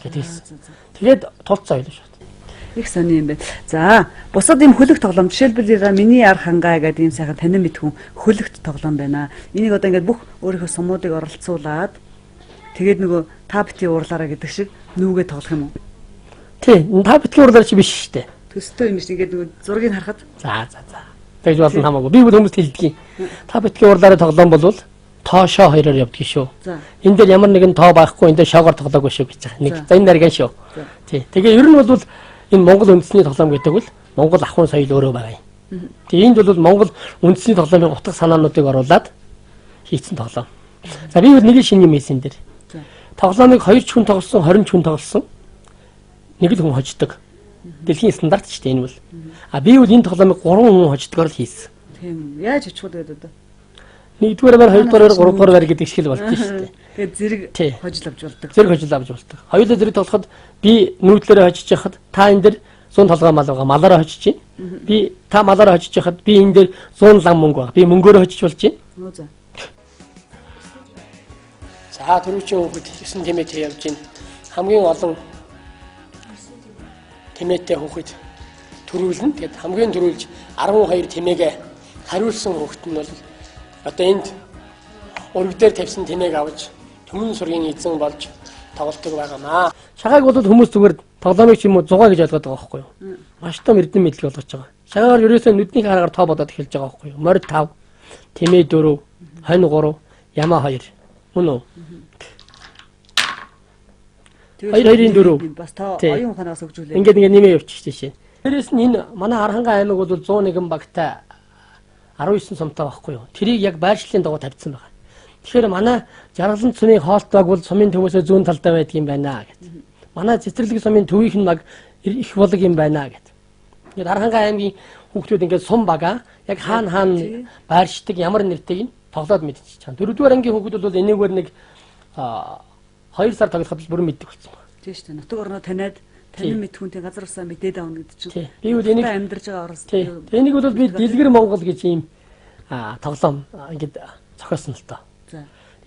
гэдэгсэн. Тэгээд тулцсан ойлоо шүү. Их сони юм байна. За, бусад ийм хөлөг тоглоом жишээлбэл миний Arhangai гэдэг ийм сайхан танин мэд хүн хөлөгт тоглоом байна. Энийг одоо ингээд бүх өөрийнхөө сумуудыг оролцуулаад тэгээд нөгөө та битгий уурлаараа гэдэг шиг нүүгээ тоглох юм уу? Тий, та битгий уурлаар чи биш шүү дээ. Төстэй юм шиг ингээд нөгөө зургийг харахад. За. Тэгж болно хамаагүй. Би бол хүмүүст хэлдэг юм. Та битгий уурлаараа тоглоом болвол тоошоо хоёроор явдаг шүү. Энэ дээр ямар нэгэн тоо байхгүй, энэ дээр шоогоор тоглоагүй шүү гэж байгаа. Нэг за энэ нарийн шүү. Тий. Тэгээ ер нь бол энэ Монгол үндэсний тоглоом гэдэг бол Монгол ахуйн соёл өөрөө байгаа юм. Тэгээ энд бол Монгол үндэсний тоглоомын утга санаануудыг оруулаад хийцэн тоглоом. За би бол нэг шинэ юм хийсэн дээр. Тоглоомыг 2 хүн тоглосон, 20 хүн тоглосон. Нэг л хүн хождог. Дэлхийн стандарт ч тийм энэ бол. Би бол энэ тоглоомыг 3 хүн хождгоор л хийсэн. Тийм. Яаж очихгүй гэдэг одоо. Нэгдүгээр бар, хоёрдугаар бар, гуравдугаар бар гэдэг шиг л болж шүү дээ. Тэгээд зэрэг хожил авч болдог. Зэрэг хожил авч болдог. Хоёулаа зэрэг тоглоход би нүүдлээрээ хожиж яхад та энэ дээр 100 толгой мал байгаа. Малаараа хожиж чинь. Би та малаараа хожиж яхад би энэ дээр 100 лам мөнгө байгаа. Би мөнгөөрөө хожиж болж чинь. За түрүүчийн хүүхэд 9 тэмээтэй явж байна. Хамгийн олон тэмээтэй хүүхэд төрүүлнэ. Тэгээд хамгийн төрүүлж 12 тэмээгээ хариулсан хүүхэд нь бол одоо энд ураг дээр тавьсан тэмээг авч төмөн сургийн эзэн болж тоглолтог байгаамаа. Шагааг бол хүмүүс зүгээр тоглоомыг ч юм уу 100 гэж ойлгоод байгаа байхгүй юу? Маш том эрдэм мэдлэг болгож байгаа. Шагаагаар ерөөсөө нүдний хараагаар тоо бодоод эхэлж байгаа байхгүй юу? Морь 5, тэмээ 4, хонь 3, ямаа 2. Мөн үү? 2-4 бас та оюун ухаанаас өгжүүлээ. Ингээд нэмээ явчих тийшээ. Тэрээс нь энэ манай Arhangai аймаг бол 101 багтай 19 сумтай байхгүй юу? Тэрийг яг байршлын дагуу тавьсан байгаа. Тэгэхээр манай жаргалан цумын хоолт баг бол сумын төмөөсөө зүүн талдаа байдаг юм байна гэд. Манай цэцэрлэг сумын төвийнх нь баг их болог юм байна гэд. Ингээд Arhangai аймгийн хүүхдүүд ингээд сум бага яг хаана байршдаг ямар нэртэйг нь тоглоод мэдчихэж чана. 4-р ангийн хүүхдүүд бол энэгээр нэг 2 сар тоглоход бүр мэддэг болсон байна. Тийм шүү дээ. Нутаг орноо таниад танин мэд хүнтэй газар усаа мэдээд авна гэдэг чинь. Би бол энийг амьдарч байгаа орос. Энийг бол би Дэлгэр Монгол гэж ийм тоглоом ингээд зохиосон л тоо.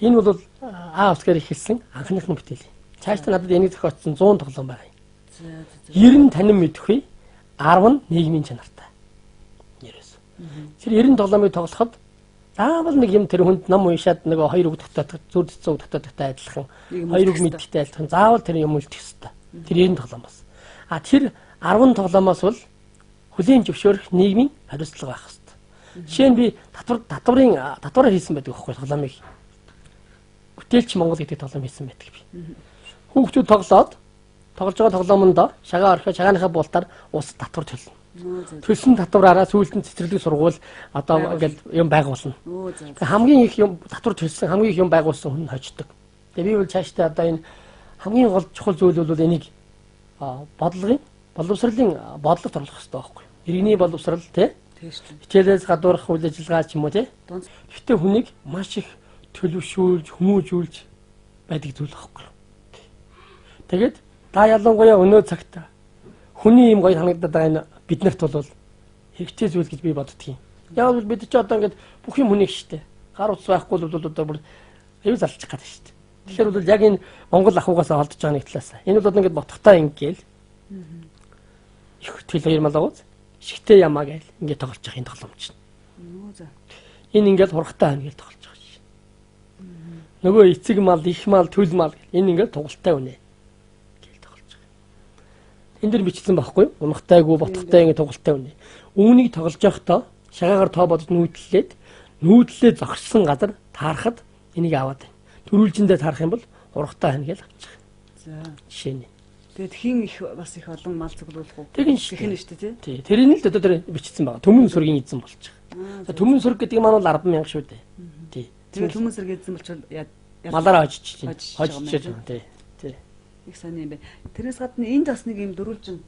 Энэ бол усгаар ихэлсэн анхных нь бүтээл. Цааш та надад энийг зохиоцсон 100 тоглоом байгаа юм. 90 танин мэдхгүй 10 нь нийгмийн чанартай. Нэрээс. Тэр 90 тоглоомыг тоглоход заавал нэг юм тэр хүнд ном уншаад нэг 2 үг татдаг зүр цэцэн үг татдагтай адилхан 2 үг мэддэгтэй адилхан заавал тэр юм үлдэх ёстой. Тэр 90 тоглоом бас. Тэр 10 тоглоомоос бол хүлийн зөвшөөрөх нийгмийн хариуцлага байх ёстой. Жишээ нь би татвараар хийсэн байдаг байхгүй тоглоомыг. Бүтээлч Монгол гэдэг тоглоом хийсэн байдаг би. Хүүхдүүд тоглож байгаа тоглоомонд шагаа орхио шагааныхаа буултаар ус татвар төлнө. Төлсөн татвараараа сүүлдэн цэцэрлэг сургууль одоо ингээд юм байгуулна. Хамгийн их юм татвар төлсөн хамгийн их юм байгуулсан хүн хождог. Тэгээ би бол цаашдаа одоо энэ хамгийн гол чухал зүйл бол энийг боловсролын бодлогот оруулах хэрэгтэй байхгүй. Иргэний боловсрол тий. Хичээлээс гадуурх үйл ажиллагаа ч юм уу тий. Гэхдээ хүнийг маш их төлөвшүүлж, хүмүүжүүлж байдаг зүйл байхгүй. Тэгээд та ялангуяа өнөө цагт хүний юм гоё санагдаад байгаа энэ биднэрт бол хэрэгтэй зүйл гэж би боддгийн. Яг бол бид ч одоо ингээд бүх юм хүнийг штэ. Гар утас байхгүй бол одоо бүр аюул залчих гэдэг штэ. Тэгэхээр бол яг энэ Монгол ахугаас олдож байгаа нэг талаас. Энэ бол одоо ингээд ботхтой ингээл. Их тэл хоёр мал агууз. Шигтэй ямаа гээл ингээд тоглож байгаа энэ тоглоомч. Энэ ингээд хурхтай байна гээл тоглож байгаа шин. Нөгөө эцэг мал, их мал, төл мал энэ ингээд тугалтай үнэ. Гээл тоглож байгаа. Энд дэр бичсэн байхгүй юу? Унахтайгүй, ботхтой ингээд тугалтай үнэ. Үүнийг тоглож байхдаа шагаагаар тоо бодож нүүдлээ зогссон газар таарахад энийг аваад байна. Төрүүлжиндээ таарах юм бол урахтай байна гэж авчих. За. Жишээ нь. Тэгээд хин их бас их олон мал цуглуулах уу? Тэгин шүү дээ тий. Тэрийг л одоо тэр бичсэн байгаа. Төмөн сүргийн эзэн болчих. Төмөн сүрг гэдэг маань бол 10,000 шүү дээ. Тий. Тэгээд төмөн сүргийн эзэн болчихвол малаараа хожиж байгаа тий. Тий. Их сайн юм бэ. Тэрээс гадна энд бас нэг юм дөрвөлжин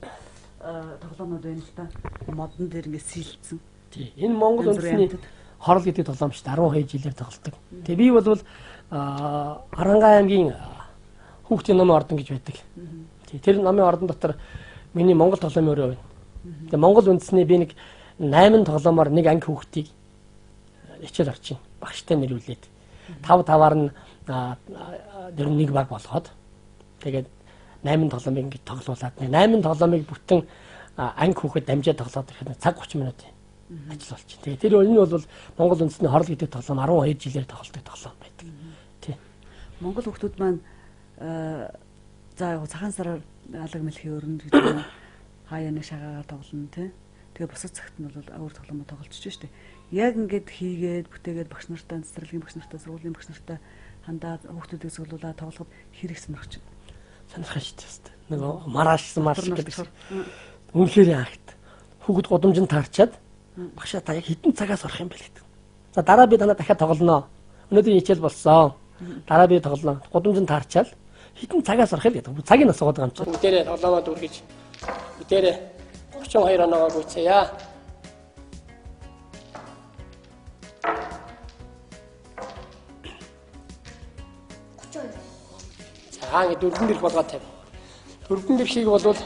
тоглоомнууд байна л та. Модон дээр ингээд сэлцсэн. Тий. Энэ Монгол үндэсний хорол гэдэг тоглоом шүү дээ. 12 жилээр тоглодог. Тэгээ би бол Arhangai аймгийн хүүхдийн номын ордон гэж байдаг. Тэр номын ордон дотор миний Монгол тоглоомын өрөө байна. Тэгээ Монгол үндэсний би нэг 8 тоглоомоор нэг анги хүүхдийг хичээл орж байна. Багштай нэрвүүлээд 5-5-аар нь дэр нэг баг болгоод тэгээд 8 тоглоомыг ингэж тоглуулад 8 тоглоомыг бүтэн анги хүүхэд дамжаад тоглоод ирэхэд цаг 30 минут ажил болж байна. Тэгээ тэр энэ бол Монгол үндэсний хорол гэдэг тоглоом 12 жилээр тоглолттой тоглоом байдаг. Тий. Монгол хүүхдүүд маань за цагаан сараар алга мэлхийн өрөнд гэдэг нь хаяа нэг шагаагаар тоглоно тий. Тэгээ бусад цагт нь бол өөр тоглоомоо тоглолцож штэ. Яг ингээд хийгээд бүтээгээд багш нартай, цэцэрлэгийн багш нартай, сургуулийн багш нартай хандаад хүүхдүүдийг зөвлүүлээд тоглоход хэрэг сонирхож байна. Сонирхож штэ. Нөгөө маргаашсан марш гэдэг шиг. Үнэхээр яахт. Хүүхд гудамжинд таарчаад багшаа та яг хэдэн цагаас орох юм бэ гэдэг. За дараа би танаа дахиад тоглоно. Өнөөдөр хичээл болсон. Дараа би тоглоно. Гудамжинд таарчаал хэдэн цагаас орох л гэдэг. Цагийг асуугаад байгаа юм чинь. Бүгдээрээ тоглоомоо дүргэж. Бүгдээрээ 32 оноогоо гүйцээе. За ингэ дөрвөн дэх болгоод тавь. Дөрвөн дэхийг бол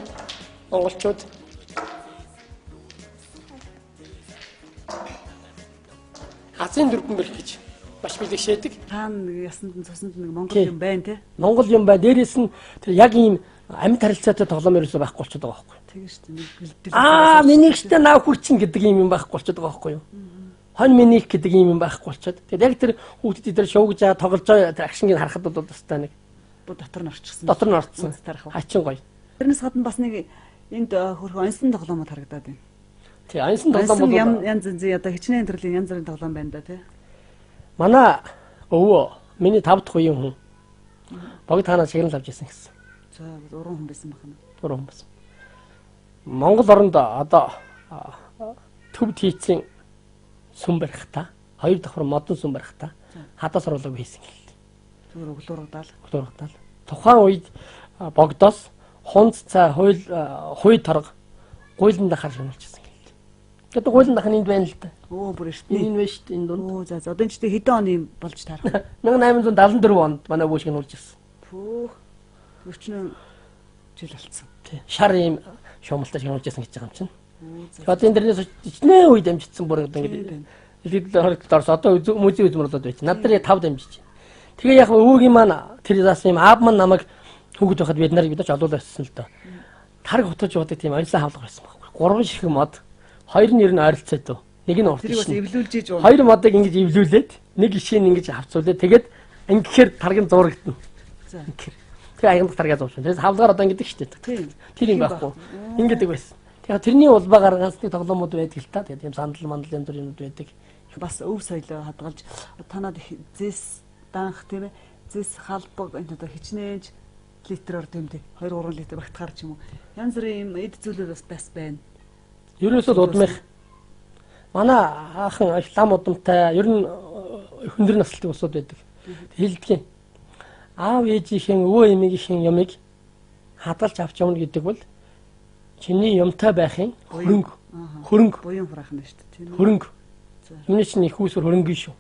монголчууд Азийн дөрвөн бэрх гэж маш бэлгшээдэг. Таана ясанд нь цусанд нэг Монгол юм байна тий. Монгол юм байна. Дээрээс нь тэр яг ийм амьд харилцаатай тоглоом ерөөсөй байхгүй болчиход байгаа байхгүй. Тэгээ шүү дээ. Минийх ч наа хүчин гэдэг юм байхгүй болчиход байгаа байхгүй юу? Хонь минийх гэдэг юм байхгүй болчиход. Тэгээд яг тэр хүүхдүүд дээр шуугж байгаа тоглож байгаа акшныг харахад бол тастай нэг дотор нь орчихсон. Дотор нь орцсон. Хачин гоё. Тэрнээс гадна бас нэг энд хөрхөн онсон тоглоомод харагдаад байна. Тий, онсон тоглоом бол янз янзын одоо хичнээн төрлийн янз бүрийн тоглоом байна да тий. Манай өвөө миний 5 дахь үеийн хүн. Богд хаанаас шигнэл авч ирсэн гэсэн. За, 3 хүн байсан байна. 3 хүн байсан. Монгол оронд одоо төв тийцэн сүм барих та, 2 давхар модон сүм барих та хадаас оруулаг хийсэн гэл. Зүгээр углуургадаал. Тухайн үед богдоос хунц цай хууль торг гуйлан дахаар шунуулчихсан гэл. Тэгээд гуйлан дах нь энд байна л да. Бүр шүү дээ. Энэ байна шүү дээ энэ дунд. За одоо энэ ч хэдэн оны болж таарах. 1874 онд манай өвөө шиг нуулж ирсэн. Пүү. 40 жил болцсон. Тий. Шар ийм шуумалтай шиг нуулж ирсэн гэж байгаа юм чинь. Одоо энэ дэрнээс ичнээ үе дамжчихсан бүр одоо ингэ. Илэдэл хоригдорс одоо музей үзмэрлээд байж. Над дээр 5 дамжиж. Тэгээ яг өвөгийн маань тэр заас юм аав маань намайг хүүхэд байхад бид нарыг бидэж олуулаад ирсэн л доо. Тарг хутгаж уудаг тийм онцлог хавлага байсан байхгүй. 3 ширхэг мод. 2 нь ер нь ойролцоод дөө. Нэг нь урт. Тэрийг бас эвлүүлж ийж уу. 2 модыг ингэж эвлүүлээд нэг ишийг ингэж авцуулаад тэгээд ингэхээр таргийн зурагдана. За. Тэгээ аягт таргаа зуршин. Тэрээс хавлагаар одоо ингэдэг шүү дээ. Тэр юм байхгүй. Ингэдэг байсан. Тэгээ тэрний улбаагаар ганцны тоглоомууд байдаг л та. Тэгээд тийм сандал мандал янз бүрийн юмуд байдаг. Бас өв соёлоо хадгалж танаад зэс данх тийм ээ. Зэс халбаг энэ одоо хичнээнж литрээр тэмдэг 2-3 литр багтахаар ч юм уу. Янз бүрийн юм эд зүйлүүд бас байна. Ерөөсөө удмынх манай аахан их лам удамтай ер нь хүндрэн наслтын усуд байдаг. Хэлдэг юм. Аав ээжийнхэн өвөө эмээгийнхэн юмыг хадгалж авч явна гэдэг бол чиний юмтай байхын хөрөнгө буян хураах нь шүү дээ. Хөрөнгө. Миний чинь их усүр хөрөнгө шүү.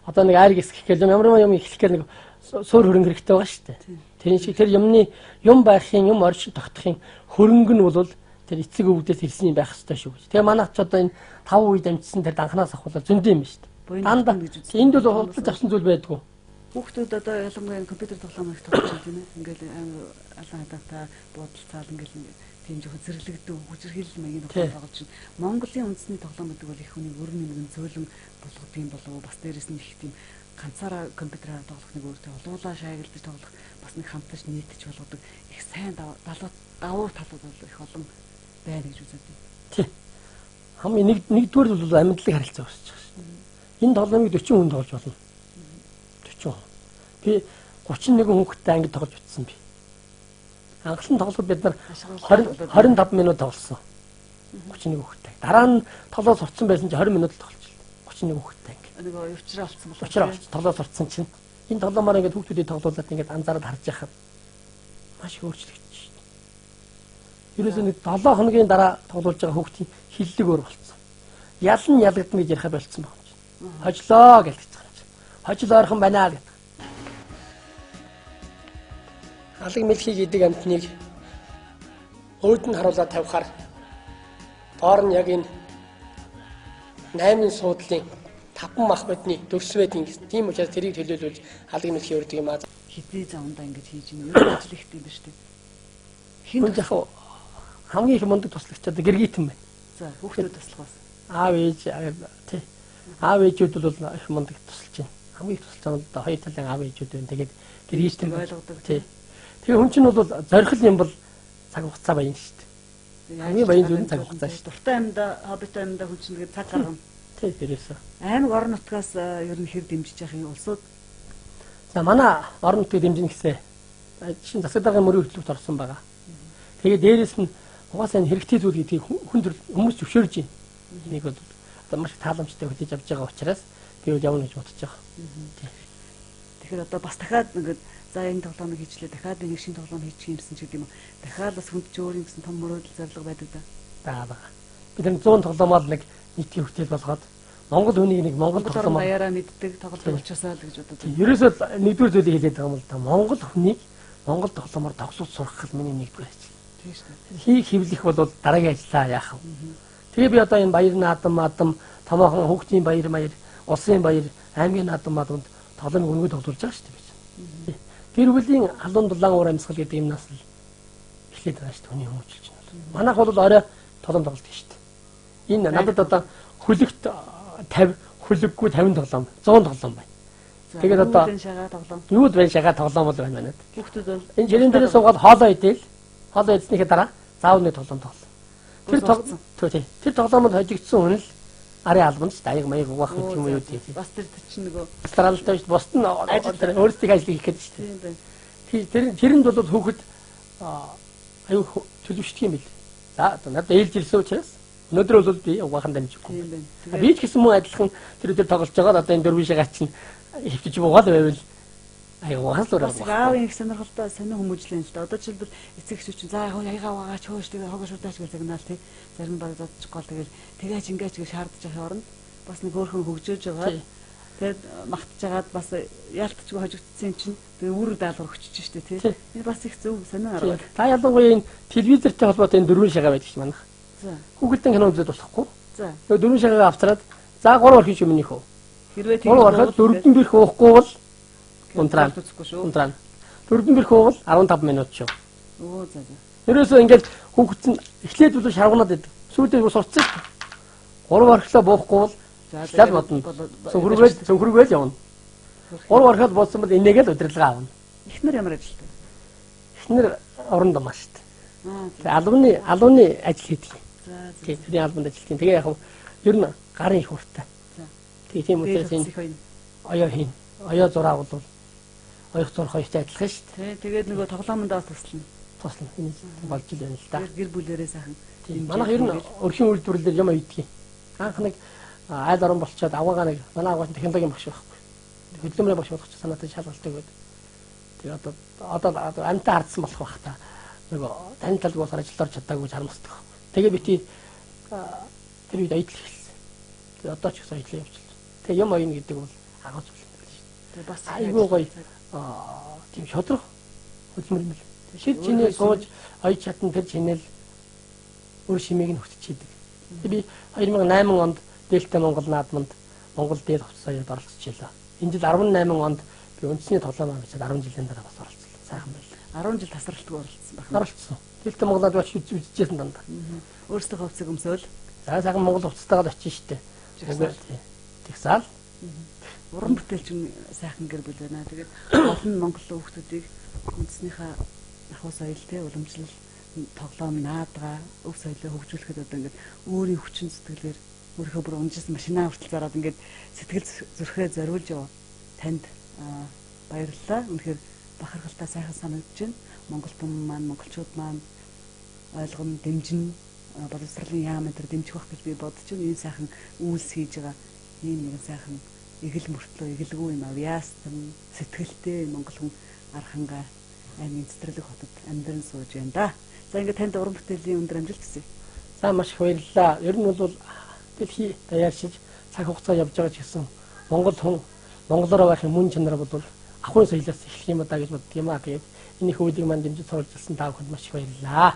Одоо нэг айр гисэх гээл ямар юм ихлэх гээл нэг суур хөрөнгө хэрэгтэй байгаа шүү дээ. Тэр шиг тэр юмны юм байхын юм оршин тогтохын хөрөнгө нь бол тэр эцэг өвгдөөс ирсэн юм байх хэрэгтэй шүү гэж. Тэгээ манайх ч одоо энэ 5 үед амжсан тэр данханаас авахлаа зөндөө юм шүү дээ. Дандаа энд бол худалдаж авсан зүйл байдгүй. Хүүхдүүд одоо ялангуяа компьютер тоглоом их тоглож байна тийм ээ. Ингээл алан хадаатай буудалцаал ингээл тийм жоохон зэрлэгдүү хүчрхийлэл маягийн тоглоом тоглож байна. Монголын үндэсний тоглоом гэдэг бол их хүний өрн нэгэн зөөлөн болгодог юм болов уу? Бас дээрэс нь их тийм ганцаараа компьютераар тоглох нэг өөртөө олуулаа шаагилдаж тоглох бас нэг хамтарч нийтж болгодог их сайн давуу талууд бол их олон байна гэж үздэг. Тийм. Хамгийн нэгдүгээр бол амьдлаг харилцаа үүсэж байгаа шүү. Энэ тоглоомыг 40 хүн тоглож болно. 40. Би 31 хүүхэдтэй ангид тоглож утсан би. Анхлан тоглоход бид нар 25 минут тоглосон. 31 хүүхэдтэй. Дараа нь тоглоо сурцсан байсан чинь 20 минут л тоглож байна. 31 хүүхэдтэй анги. Нэг өвчрөө олцсон болов. Өвчрөө олцсон тоглоо сурцсан чинь энэ тоглоомоор ингээд хүүхдүүдийг тоглуулад ингээд анзаараад харж яхад маш их өөрчлөгдсөн шүү дээ. Ерөөсөө нэг 7 хоногийн дараа тоглуулж байгаа хүүхдийн хиллэг өөр болцсон. Ялан ялгадна гэж ярих болцсон байна. Хожлоо гэж хэлчихсэн юм. Хожил ойрхон байна гэдэг. Алаг мэлхий гэдэг амтныг өөд нь харуулаад тавихаар доор нь яг энэ 8 суудлын 5 мах бодны төгс байдгийн гэсэн. Тийм учраас тэрийг төлөөлүүлж алаг мэлхий өрдөг юм аа. Хэдий завндаа ингэж хийж ийн өөр ажил ихтэй юм ба штэ. Хин яг хамгийн их мундаг туслагчдаа гэргийтэн байна. За хүүхдүүд туслахаас. Аав ээж тий. Аав ээжүүд бол их мундаг тусалж байна. Хамгийн их тусалж байгаа нь хоёр талын аав ээжүүд байна. Тэгээд гэргийтэн ойлгодог. Тий. Тэгээ хүн чинь бол зорхил юм бол цаг хугацаа баян шүү дээ. Хамгийн баян зүйл нь цаг хугацаа шүү. Дуртай амьда, хоббитой амьда хүн чинь цаг гаргана. Тий, тэрээсээ. Аймаг орон нутгаас ер нь хэр дэмжиж явах юм улсууд. За манай орон нутгийг дэмжинэ гэсэн чинь засаг даргын мөрийн хөтөлбөрт орсон байгаа. Тэгээ дээрэс нь угаасаа энэ хэрэгтэй зүйл гэдгийг хүмүүс зөвшөөрж байна. Нэг бол одоо маш тааламжтай хөтөж авч байгаа учраас би бол явна гэж бодож байгаа. Тэгэхээр одоо бас дахиад нэг за энэ тоглоомыг хийчлээ дахиад нэг шинэ тоглоом хийчих юмсан ч гэдэг юм уу. Дахиад бас хүнд чөөрийн гэсэн том мөрөөдөл зорилго байдаг да. Бага. Бид нэг 100 тоглоомоор нэг нийтийн хүртэл болгоод Монгол хүнийг нэг Монгол тоглоом баяраа мэддэг тоглоом уучаасаа л гэж боддог. Ерөөсөө нэгдүгээр зүйлийг хэлээд байгаа юм л да. Монгол хүнийг Монгол тоглоомоор тоглож сурах гэл миний нэгдүгээр ажил. Тийм шүү дээ. Хийг хэвлэх бол дараагийн ажлаа яах вэ? Тэгээ би одоо энэ баяр наадам томоохон хүүхдийн баяр улсын баяр аймгийн наадамд тоглоомыг өнгө тоглуулж байгаа шүү дээ. Гэр бүлийн халуун дулаан уур амьсгал гэдэг юмнаас л эхлээд байгаа шүү дээ. Хүний хүмүүжүүлж байна. Манайх бол орой тоглоом тоглолт шүү дээ. Энэ надад одоо хөлөгт 50 хөлөггүй 50 тоглоом 100 тоглоом байна. Тэгээд одоо юуд байна шагаа тоглоом бол байна надад. Хүүхдүүд бол энэ жирийн дээр суугаад хоолоо идэл хоолоо идснийхээ дараа заавал нэг тоглоом тоглосон. Тэр тоглоомод хожигдсон хүн л арын албанд ч аяг маяг угаах гэх юм уу юу тийм. Бас тэр чинь нөгөө старалтай шүү. Бусд нь өөрсдийн ажлыг хийх гэдэг шүү дээ. Тэрэнд бол хүүхэд аюу төлөвшдөг юм бил. За одоо надад ээлж ирсэн учраас өнөөдөр бол би угаахан дамжихгүй. Би ч гэсэн мөн адилхан тэр тоглож байгаа одоо энэ дөрвөн шагаа чинь хөвчж буугаад байвал аюу хаалуур байгаа. Аав их сонирхолтой сонио хүмүүжлэн л да. Одоо жишээлбэл эцэг эхчүүд чинь за ягаа угаач хөөш тэгээ хогоо шуудаач гэж загнаал тий. Зарим баг зодчихгоо тэгээж ингэж гэж шаардж байгаа орно. Бас нэг өөрхөн хөгжөөж байгаа. Тэгээд магтж байгаад бас яалтчгүй хожигдсон юм чинь тэгээ үр даалгавар өгчөж штэ тий. Энэ бас их зөв сонио арга. Та ялангуяа энэ телевизэртэй холбоотой энэ дөрвөн шагаа байдаг ш манайх. За. Хүүхдийн кино үзээд болохгүй. За. Тэгээ дөрвөн шагаа авцраад за 3 орох юм минийх үү. Хэрвээ тийм ороход дөрөвдөн бэрх уухгүй бол унтраа. Дөрөвдөн бэрх уувал 15 минут шүү. Оо за за. Ерөөсөө ингээд хүүхэд нь эхлээд бол шаргунаад байдаг. Сүйдээ бас урцсан. 3 орхлоо буухгүй бол лал бодно. Цөнхрүүгээл явна. 3 орхол болсон бол энийгээ л удирдлага авна. Эхнэр ямар ажилтай? Эхнэр орон дамаа шүү дээ. Тэгээ алууны ажил хийдэг. Тэгээ тэрийн албанд ажилтгийн. Тэгээ яг ер нь гарын их урттай. Тэгээ тийм учраас энэ оёо хийн. Оёо зураг бол оёх зурх хоёртой адилхан шүү дээ. Тэгээд нөгөө тоглоомондоо туслана. туслана. Энэ болж байна л да. Гэр бүлэрээ сайхан. Манайх ер нь өрхийн үйлдвэрлэлээр юм ийдгийг. Анх нэг айл орон болчоод аваагаа нэг манай аваад технологийн багш байхгүй. Хөдөлмөрийн багш болох ч санаатай шалгалт өгөөд. Тэгээ одоо амтаа хардсан болох бах та. Нөгөө тань талгуусаар ажиллаж чадаагүй харамсдаг. Тэгээ бити тэр үед аялал эхэлсэн. Тэгээ одоо ч гэсэн аялал явуулж байна. Тэгээ юм оёно гэдэг бол агуулж байна шүү. Тэгээ бас айгүй гоё тийм шодрох хөдөлмөр юм л. Шид чинээ сууж аяж чадсан тэр чинэл өөр шимийг нь хөтчихийдэг. Тэгээ би 2008 онд Дельта Монгол наадманд Монгол дээр хувцсаад оролцчихлаа. Энэ жил 18 онд би үндэсний тоглоом авчиад 10 жилийн дараа бас оролцлоо. Сайхан байл. 10 жил тасралтгүй оролцсон байна. Оролцсон. Дельта Монголд очиж үзчихсэн дандаа. Өөрсдөө хувцас өмсөөл. За сайхан Монгол хувцастайгаа очиж штэ. Тэгсаал. Уран бүтээлч сайхан гэр бүл байна. Тэгээд олон Монгол хүүхдүүдийг үндэснийхээ ахуй соёл те уламжлал тоглоом наадгаа өв соёлоо хөгжүүлэхэд одоо ингээд өөрийн хүчин сэтгэлээр өөрийнхөө бүр унжсан машинаа хүртэл зараад ингээд сэтгэл зүрхээ зориулж яваа танд баярлалаа. Үнэхээр бахархалтай сайхан санагдаж байна. Монгол хүмүүс маань, монголчууд маань ойлгоно, дэмжин боловсролын яам энэ дэмжих бах гэж би бодож байна. Энэ сайхан үйлс хийж байгаа ийм нэг сайхан эгэл мөртлөө эгэлгүй юм авьяастан сэтгэлтэй монгол хүн Архангай аймгийн цэцэрлэг хотод амьдран сууж байна да. За ингээд танд уран бүтээлийн өндөр амжилт хүсье. За маш их баярлалаа. Ер нь бол дэлхий даяаршиж цаг хугацаа явж байгаа ч гэсэн монгол хүн монголоор байх мөн чанар бол ахуйн соёлоос эхлэх юм да гэж боддог юм аа. Тэгээд энэ их үйлийг маань дэмжиж суралцсан та бүхэнд маш их баярлалаа.